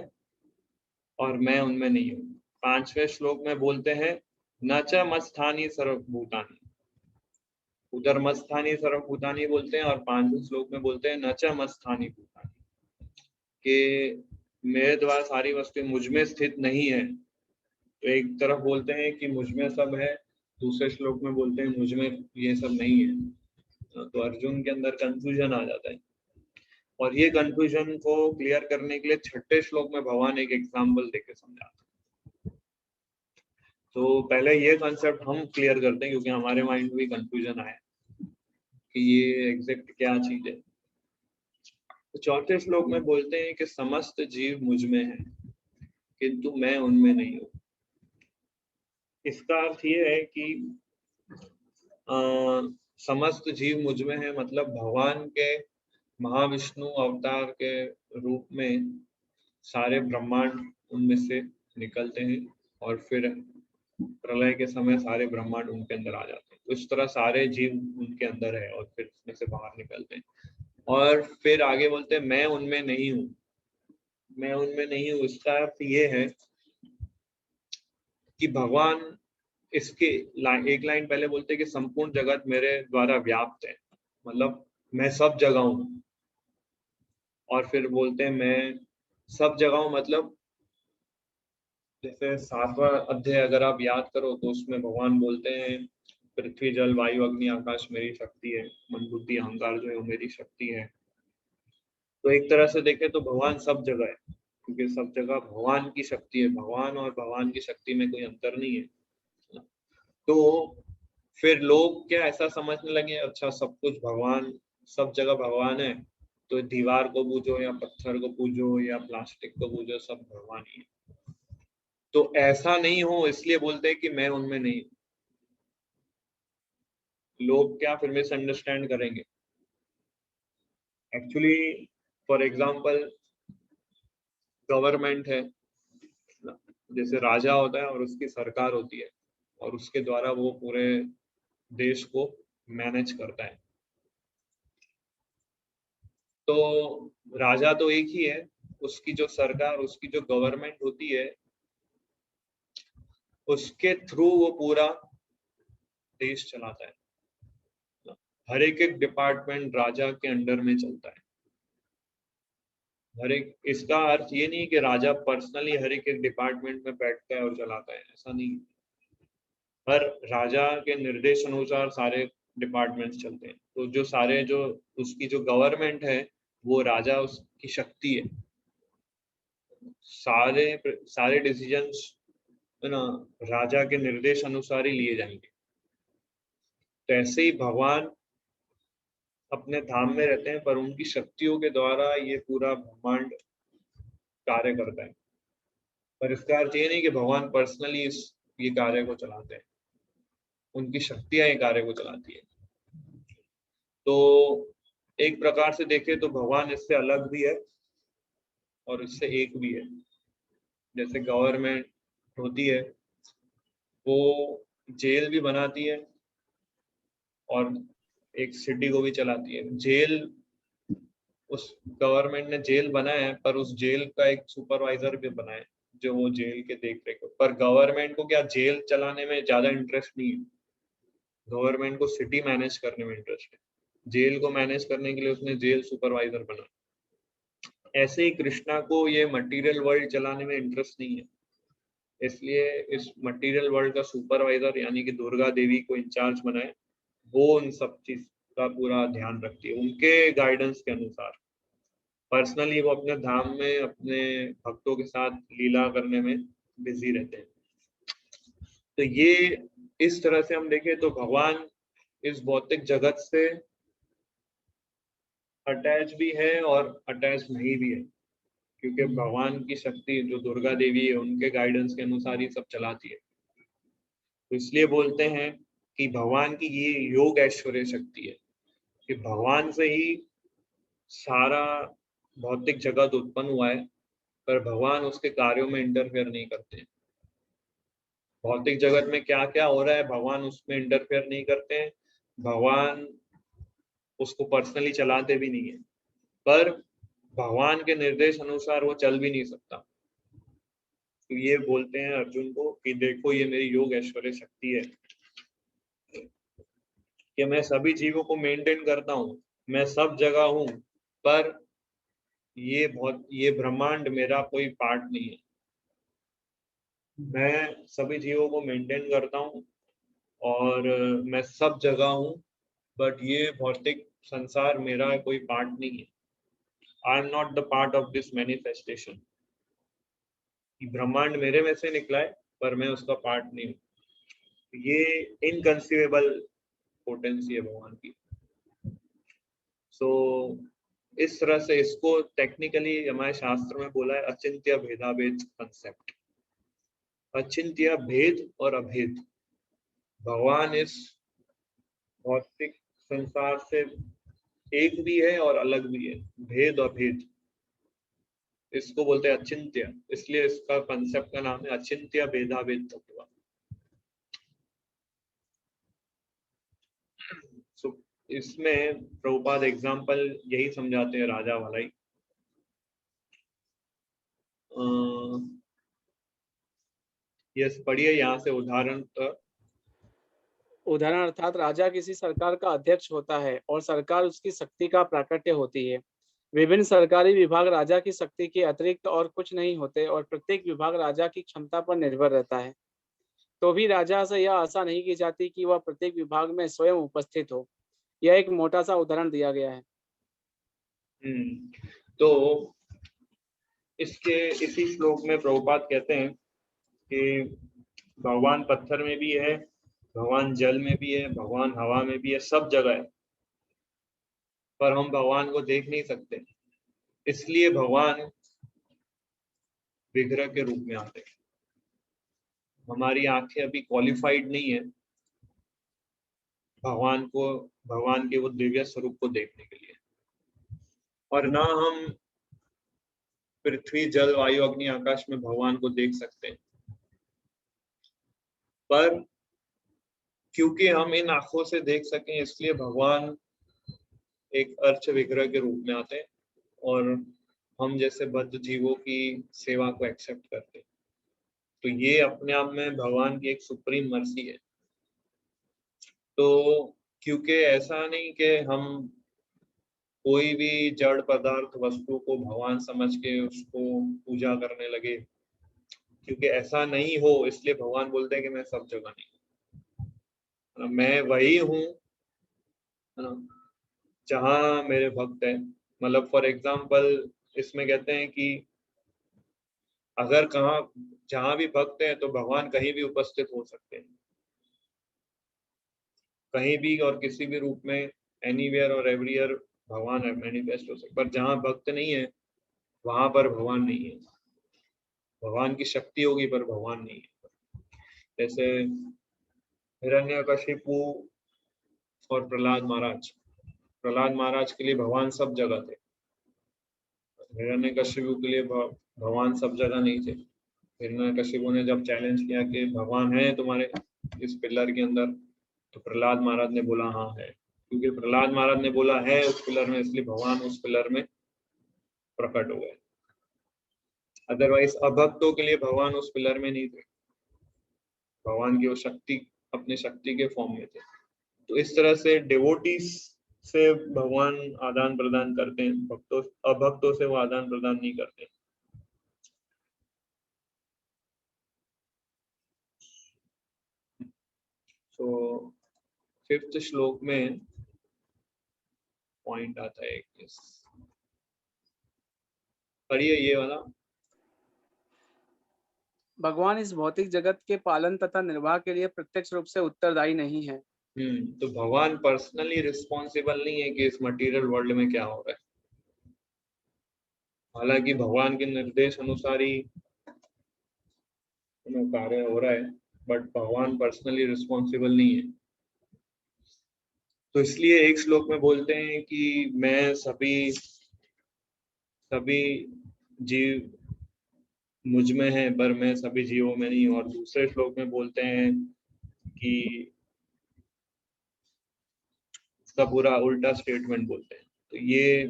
और मैं उनमें नहीं हूँ। 5वें श्लोक में बोलते हैं न च मत्स्थानी सर्वभूतानी, उधर मत्स्थानी सर्वभूतानी बोलते हैं और 5वें श्लोक में बोलते हैं न च मत्स्थानी भूतानी, कि मेरे द्वारा सारी वस्तुएं मुझ में स्थित नहीं है। तो एक तरफ बोलते हैं कि मुझ में सब है, दूसरे श्लोक में बोलते हैं मुझ में ये सब नहीं है। तो अर्जुन के अंदर कंफ्यूजन आ जाता है। और ये कंफ्यूजन को क्लियर करने के लिए 6ठे श्लोक में भगवान एक एग्जाम्पल देके समझाते हैं। तो पहले ये कंसेप्ट हम क्लियर करते हैं क्योंकि हमारे माइंड में कंफ्यूजन आया कि ये एग्जैक्ट क्या चीज है। तो 4थे श्लोक में बोलते हैं कि समस्त जीव मुझ में है किंतु मैं उनमें नहीं हूँ। इसका अर्थ ये है कि समस्त जीव मुझ में है, मतलब भगवान के महाविष्णु अवतार के रूप में सारे ब्रह्मांड उनमें से निकलते हैं और फिर प्रलय के समय सारे ब्रह्मांड उनके अंदर आ जाते हैं। तो इस तरह सारे जीव उनके अंदर है और फिर उसमें से बाहर निकलते हैं। और फिर आगे बोलते हैं मैं उनमें नहीं हूँ, मैं उनमें नहीं हूँ। इसका अर्थ ये है कि भगवान इसके एक लाइन पहले बोलते हैं कि संपूर्ण जगत मेरे द्वारा व्याप्त है, मतलब मैं सब जगह हूँ। और फिर बोलते हैं मैं सब जगह हूँ, मतलब जैसे 7वां अध्याय अगर आप याद करो तो उसमें भगवान बोलते हैं पृथ्वी जल वायु अग्नि आकाश मेरी शक्ति है, मन बुद्धि अहंकार जो है वो मेरी शक्ति है। तो एक तरह से देखें तो भगवान सब जगह है क्योंकि सब जगह भगवान की शक्ति है। भगवान और भगवान की शक्ति में कोई अंतर नहीं है। तो फिर लोग क्या ऐसा समझने लगे, अच्छा सब कुछ भगवान, सब जगह भगवान है तो दीवार को पूजो या पत्थर को पूजो या प्लास्टिक को पूजो, सब भगवान ही है। तो ऐसा नहीं हो इसलिए बोलते हैं कि मैं उनमें नहीं। लोग क्या फिर मिसअंडरस्टैंड करेंगे। एक्चुअली फॉर एग्जांपल गवर्नमेंट है, जैसे राजा होता है और उसकी सरकार होती है और उसके द्वारा वो पूरे देश को मैनेज करता है। तो राजा तो एक ही है, उसकी जो सरकार, उसकी जो गवर्नमेंट होती है उसके थ्रू वो पूरा देश चलाता है। हर एक डिपार्टमेंट राजा के अंडर में चलता है। हर एक, इसका अर्थ ये नहीं कि राजा पर्सनली हर एक डिपार्टमेंट में बैठता है और चलाता है, ऐसा नहीं। हर राजा के निर्देश अनुसार सारे डिपार्टमेंट्स चलते हैं। तो जो सारे जो उसकी जो गवर्नमेंट है वो राजा उसकी शक्ति है। सारे सारे डिसीजंस है ना राजा के निर्देश अनुसार ही लिए जाएंगे। तो ऐसे ही भगवान अपने धाम में रहते हैं पर उनकी शक्तियों के द्वारा ये पूरा ब्रह्मांड कार्य करता है। पर इसका अर्थ ये नहीं कि भगवान पर्सनली इस ये कार्य को चलाते हैं, उनकी शक्तियां ये कार्य को चलाती है। तो एक प्रकार से देखें तो भगवान इससे अलग भी है और इससे एक भी है। जैसे गवर्नमेंट होती है वो जेल भी बनाती है और एक सिटी को भी चलाती है। जेल, उस गवर्नमेंट ने जेल बनाया है पर उस जेल का एक सुपरवाइजर भी बनाया है जो वो जेल के देख रेख। पर गवर्नमेंट को क्या जेल चलाने में ज्यादा इंटरेस्ट नहीं है, गवर्नमेंट को सिटी मैनेज करने में इंटरेस्ट है। जेल को मैनेज करने के लिए उसने जेल सुपरवाइजर बना। ऐसे ही कृष्णा को ये मटेरियल वर्ल्ड चलाने में इंटरेस्ट नहीं है, इसलिए इस मटेरियल वर्ल्ड का सुपरवाइजर यानी कि दुर्गा देवी को इंचार्ज बनाए। वो उन सब चीज का पूरा ध्यान रखती है उनके गाइडेंस के अनुसार। पर्सनली वो अपने धाम में अपने भक्तों के साथ लीला करने में बिजी रहते हैं। तो ये इस तरह से हम देखें तो भगवान इस भौतिक जगत से अटैच भी है और अटैच नहीं भी है क्योंकि भगवान की शक्ति जो दुर्गा देवी है उनके गाइडेंस के अनुसार ही सब चलाती है। तो इसलिए बोलते हैं कि भगवान की ये योग ऐश्वर्य शक्ति है कि भगवान से ही सारा भौतिक जगत उत्पन्न हुआ है पर भगवान उसके कार्यों में इंटरफेयर नहीं करते हैं। भौतिक जगत में क्या क्या हो रहा है भगवान उसमें इंटरफेयर नहीं करते हैं, भगवान उसको पर्सनली चलाते भी नहीं है। पर भगवान के निर्देश अनुसार वो चल भी नहीं सकता। तो ये बोलते हैं अर्जुन को कि देखो ये मेरी योग ऐश्वर्य शक्ति है कि मैं सभी जीवों को मेंटेन करता हूँ, मैं सब जगह हूँ पर ये ब्रह्मांड मेरा कोई पार्ट नहीं है। मैं सभी जीवों को मेंटेन करता हूँ और मैं सब जगह हूँ बट ये भौतिक संसार मेरा कोई पार्ट नहीं है। I am not the part of this manifestation. ब्रह्मांड मेरे में से निकला है पर मैं उसका पार्ट नहीं हूँ। ये इनकंसीवेबल पोटेंसी है भगवान की। सो इस तरह से इसको टेक्निकली हमारे शास्त्र में बोला है अचिंत्य भेदाभेद कंसेप्ट। अचिंत्य भेद और अभेद। भगवान इस भौतिक संसार से एक भी है और अलग भी है। भेद और भेद, इसको बोलते हैं अचिंत्य, इसलिए इसका कंसेप्ट का नाम है अचिंत्य भेदाभेद तत्व। So, इसमें प्रभुपाद एग्जाम्पल यही समझाते हैं राजा वाला ही। यस पढ़िए यहाँ से उदाहरण। उदाहरण अर्थात राजा किसी सरकार का अध्यक्ष होता है और सरकार उसकी शक्ति का प्राकट्य होती है। विभिन्न सरकारी विभाग राजा की शक्ति के अतिरिक्त और कुछ नहीं होते और प्रत्येक विभाग राजा की क्षमता पर निर्भर रहता है। तो भी राजा से यह आशा नहीं की जाती कि वह प्रत्येक विभाग में स्वयं उपस्थित हो। यह एक मोटा सा उदाहरण दिया गया है। तो इसके इसी श्लोक में प्रभुपाद कहते हैं कि भगवान पत्थर में भी है, भगवान जल में भी है, भगवान हवा में भी है, सब जगह है, पर हम भगवान को देख नहीं सकते। इसलिए भगवान विग्रह के रूप में आते हैं। हमारी आंखें अभी क्वालिफाइड नहीं है भगवान के वो दिव्य स्वरूप को देखने के लिए, और ना हम पृथ्वी जल वायु अग्नि आकाश में भगवान को देख सकते हैं। पर क्योंकि हम इन आंखों से देख सकें इसलिए भगवान एक अर्च विग्रह के रूप में आते हैं और हम जैसे बद्ध जीवों की सेवा को एक्सेप्ट करते हैं। तो ये अपने आप में भगवान की एक सुप्रीम मर्सी है। तो क्योंकि ऐसा नहीं कि हम कोई भी जड़ पदार्थ वस्तु को भगवान समझ के उसको पूजा करने लगे, क्योंकि ऐसा नहीं हो इसलिए भगवान बोलते हैं कि मैं सब जगह नहीं, मैं वही हूँ जहाँ मेरे भक्त हैं। मतलब फॉर एग्जाम्पल इसमें कहते हैं कि अगर जहाँ भी भक्त हैं तो भगवान कहीं भी उपस्थित हो सकते हैं, कहीं भी और किसी भी रूप में, एनीवेयर और एवरीवेयर भगवान मैनिफेस्ट हो सकते। पर जहाँ भक्त नहीं है वहां पर भगवान नहीं है। भगवान की शक्ति होगी पर भगवान नहीं है। जैसे हिरण्यकशिपु और प्रहलाद महाराज के लिए भगवान सब जगह थे। हिरण्यकशिपु के लिए भगवान सब जगह नहीं थे। हिरण्यकशिपु ने जब चैलेंज किया कि भगवान है तुम्हारे इस पिलर के अंदर, तो प्रहलाद महाराज ने बोला हाँ है। क्योंकि प्रहलाद महाराज ने बोला है उस पिलर में, इसलिए भगवान उस पिलर में प्रकट हो गए। अदरवाइज अभक्तों के लिए भगवान उस पिलर में नहीं थे। भगवान की वो शक्ति अपने शक्ति के फॉर्म में थे। तो इस तरह से डिवोटीज से भगवान आदान प्रदान करते हैं, अभक्तों से वो आदान प्रदान नहीं करते। तो 5th श्लोक में पॉइंट आता है पढ़िए ये वाला। भगवान इस भौतिक जगत के पालन तथा निर्वाह के लिए प्रत्यक्ष रूप से उत्तरदायी नहीं है। तो भगवान पर्सनली रिस्पॉन्सिबल नहीं है कि इस मटेरियल वर्ल्ड में क्या हो रहा है। हालांकि भगवान के निर्देश अनुसार ही कार्य हो रहा है, बट भगवान पर्सनली रिस्पॉन्सिबल नहीं है। तो इसलिए एक श्लोक में बोलते हैं कि मैं सभी जीव मुझ में है पर मैं सभी जीवों में नहीं। और दूसरे श्लोक में बोलते हैं कि इसका पूरा उल्टा स्टेटमेंट बोलते हैं। तो ये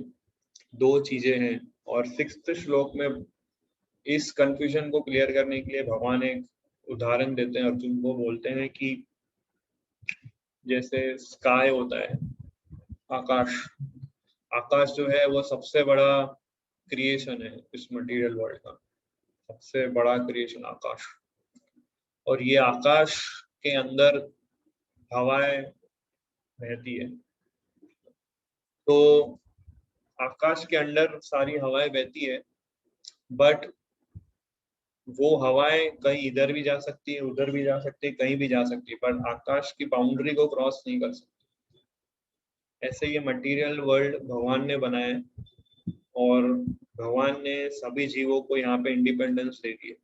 दो चीजें हैं। और 6th श्लोक में इस कंफ्यूजन को क्लियर करने के लिए भगवान एक उदाहरण देते हैं अर्जुन को। बोलते हैं कि जैसे स्काई होता है, आकाश जो है वो सबसे बड़ा क्रिएशन है इस मटेरियल वर्ल्ड का, सबसे बड़ा क्रिएशन आकाश। और ये आकाश के अंदर हवाएं बहती है। तो आकाश के अंदर सारी हवाएं बहती है, बट वो हवाएं कहीं इधर भी जा सकती है, उधर भी जा सकती है, कहीं भी जा सकती है, पर आकाश की बाउंड्री को क्रॉस नहीं कर सकती। ऐसे ये मटेरियल वर्ल्ड भगवान ने बनाया है, और भगवान ने सभी जीवों को यहाँ पे इंडिपेंडेंस दे दी है,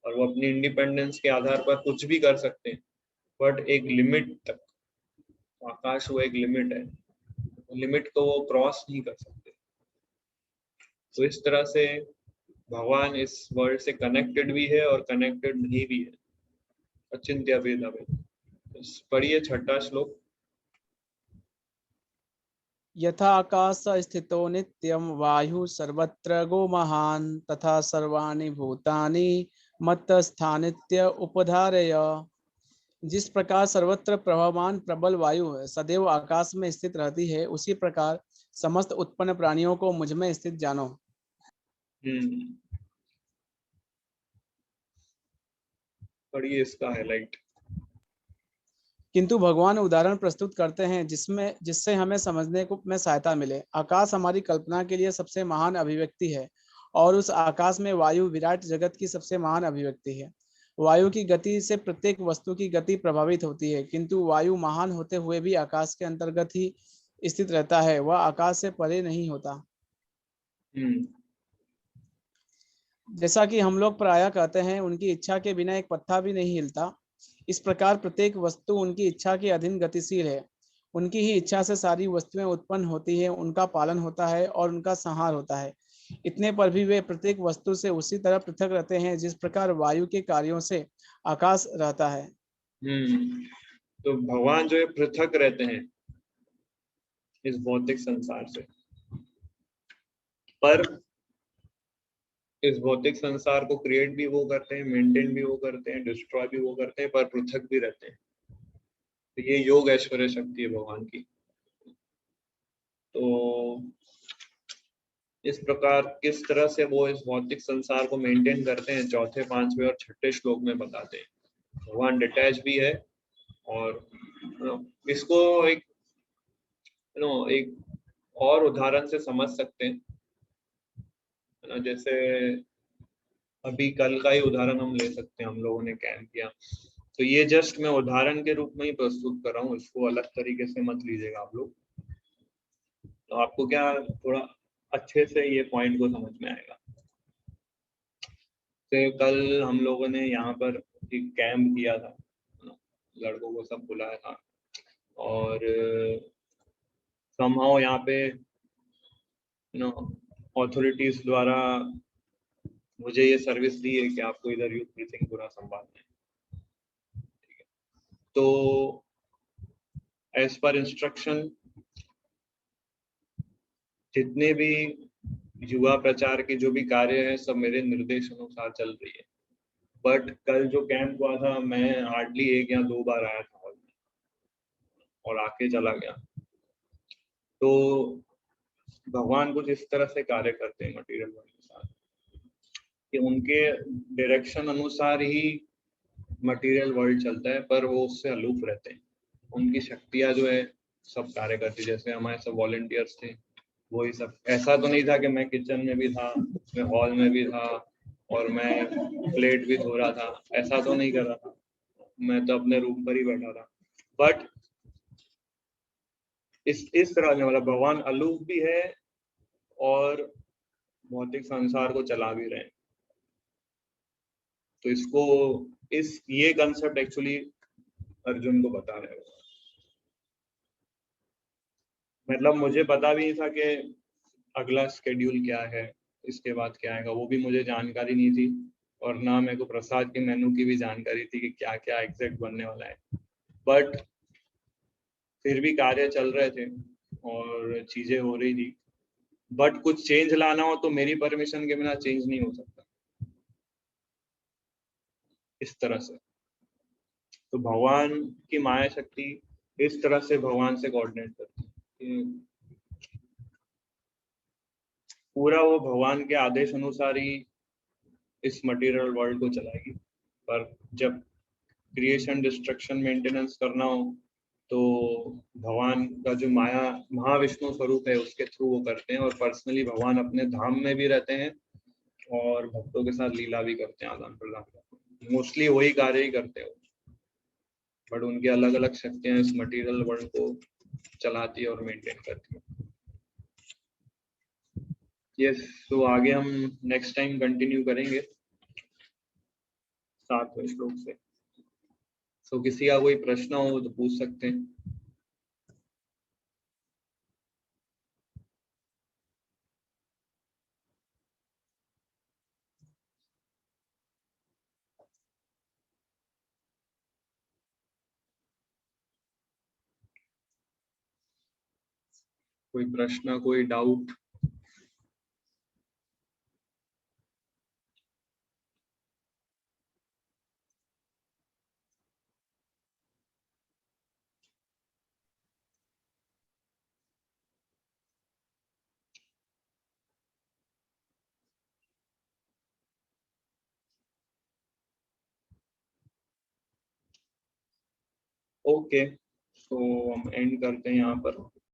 और वो अपनी इंडिपेंडेंस के आधार पर कुछ भी कर सकते हैं, बट एक लिमिट तक। आकाश वो एक लिमिट है, लिमिट को वो क्रॉस नहीं कर सकते। तो इस तरह से भगवान इस वर्ल्ड से कनेक्टेड भी है और कनेक्टेड नहीं भी है। अचिंत्य भेद अभेद। पढ़िए 6वां श्लोक। यथा आकाश स्थितो नित्यम वायु सर्वत्र गो महान तथा सर्वाणि भूतानि मत्स्थानित्य उपधारय। जिस प्रकार सर्वत्र प्रभावान प्रबल वायु सदैव आकाश में स्थित रहती है, उसी प्रकार समस्त उत्पन्न प्राणियों को मुझ में स्थित जानो। पढ़िए इसका हाईलाइट। किंतु भगवान उदाहरण प्रस्तुत करते हैं जिससे हमें समझने को में सहायता मिले। आकाश हमारी कल्पना के लिए सबसे महान अभिव्यक्ति है, और उस आकाश में वायु विराट जगत की सबसे महान अभिव्यक्ति है। वायु की गति से प्रत्येक वस्तु की गति प्रभावित होती है, किंतु वायु महान होते हुए भी आकाश के अंतर्गत ही स्थित रहता है, वह आकाश से परे नहीं होता। जैसा कि हम लोग प्रायः कहते हैं, उनकी इच्छा के बिना एक पत्ता भी नहीं हिलता, इस प्रकार प्रत्येक वस्तु उनकी इच्छा के अधीन गतिशील है। उनकी ही इच्छा से सारी वस्तुएं उत्पन्न होती है, उनका पालन होता है और उनका संहार होता है। इतने पर भी वे प्रत्येक वस्तु से उसी तरह पृथक रहते हैं जिस प्रकार वायु के कार्यों से आकाश रहता है। तो भगवान जो है पृथक रहते हैं इस भौतिक संसार से, पर इस भौतिक संसार को क्रिएट भी वो करते हैं, मेंटेन भी वो करते हैं, डिस्ट्रॉय भी वो करते हैं, पर पृथक भी रहते हैं। तो ये योग ऐश्वर्य शक्ति है भगवान की। तो इस प्रकार किस तरह से वो इस भौतिक संसार को मेंटेन करते हैं 4, 5वें और 6ठे श्लोक में बताते हैं। भगवान डिटैच भी है, और इसको एक एक और उदाहरण से समझ सकते हैं। जैसे अभी कल का ही उदाहरण हम ले सकते हैं, हम लोगों ने कैंप किया, तो ये जस्ट मैं उदाहरण के रूप में ही प्रस्तुत कर रहा हूँ, इसको अलग तरीके से मत लीजिएगा आप लोग। तो आपको क्या थोड़ा अच्छे से ये पॉइंट को समझ में आएगा। तो कल हम लोगों ने यहाँ पर एक कैंप किया था, लड़कों को सब बुलाया था, और समहाउ यहाँ पे ऑथोरिटीज द्वारा मुझे ये सर्विस दी है कि आपको इधर यूथ मीटिंग पूरा संभालना है। ठीक है, तो एज पर इंस्ट्रक्शन जितने भी युवा प्रचार के जो भी कार्य है सब मेरे निर्देश अनुसार चल रही है। बट कल जो कैंप हुआ था, मैं हार्डली 1 या 2 बार आया था हॉल में और आके चला गया। तो भगवान कुछ इस तरह से कार्य करते हैं मटेरियल वर्ल्ड के साथ कि उनके डायरेक्शन अनुसार ही मटेरियल वर्ल्ड चलता है, पर वो उससे अलूफ रहते हैं। उनकी शक्तियां जो है सब कार्य करती। जैसे हमारे सब वॉलंटियर्स थे, वही सब। ऐसा तो नहीं था कि मैं किचन में भी था, मैं हॉल में भी था और मैं प्लेट भी धो रहा था, ऐसा तो नहीं कर रहा था। मैं तो अपने रूम पर ही बैठा था। बट इस तरह से मतलब भगवान अलूफ भी है और भौतिक संसार को चला भी रहे हैं। तो इसको ये कंसेप्ट एक्चुअली अर्जुन को बता रहे हैं। मतलब मुझे पता भी नहीं था कि अगला शेड्यूल क्या है, इसके बाद क्या आएगा, वो भी मुझे जानकारी नहीं थी। और ना मेरे को प्रसाद के मेनू की भी जानकारी थी कि क्या क्या एग्जैक्ट बनने वाला है। बट फिर भी कार्य चल रहे थे और चीजें हो रही थी। बट कुछ चेंज लाना हो तो मेरी परमिशन के बिना चेंज नहीं हो सकता, इस तरह से। तो भगवान की माया शक्ति इस तरह से भगवान से कोऑर्डिनेट करती है। पूरा वो भगवान के आदेश अनुसार ही इस मटेरियल वर्ल्ड को चलाएगी। पर जब क्रिएशन, डिस्ट्रक्शन, मेंटेनेंस करना हो तो भगवान का जो माया महाविष्णु स्वरूप है उसके थ्रू वो करते हैं, और पर्सनली भगवान अपने धाम में भी रहते हैं और भक्तों के साथ लीला भी करते हैं, आदान प्रदान करते हैं। मोस्टली वही कार्य ही करते हैं, बट उनकी अलग अलग शक्तियां इस मटेरियल वर्ल्ड को चलाती है और मेंटेन करती है। यस, तो आगे हम नेक्स्ट टाइम कंटिन्यू करेंगे 7वें श्लोक से। तो किसी का कोई प्रश्न हो तो पूछ सकते हैं। कोई प्रश्न, कोई डाउट? ओके, तो हम एंड करते हैं यहाँ पर।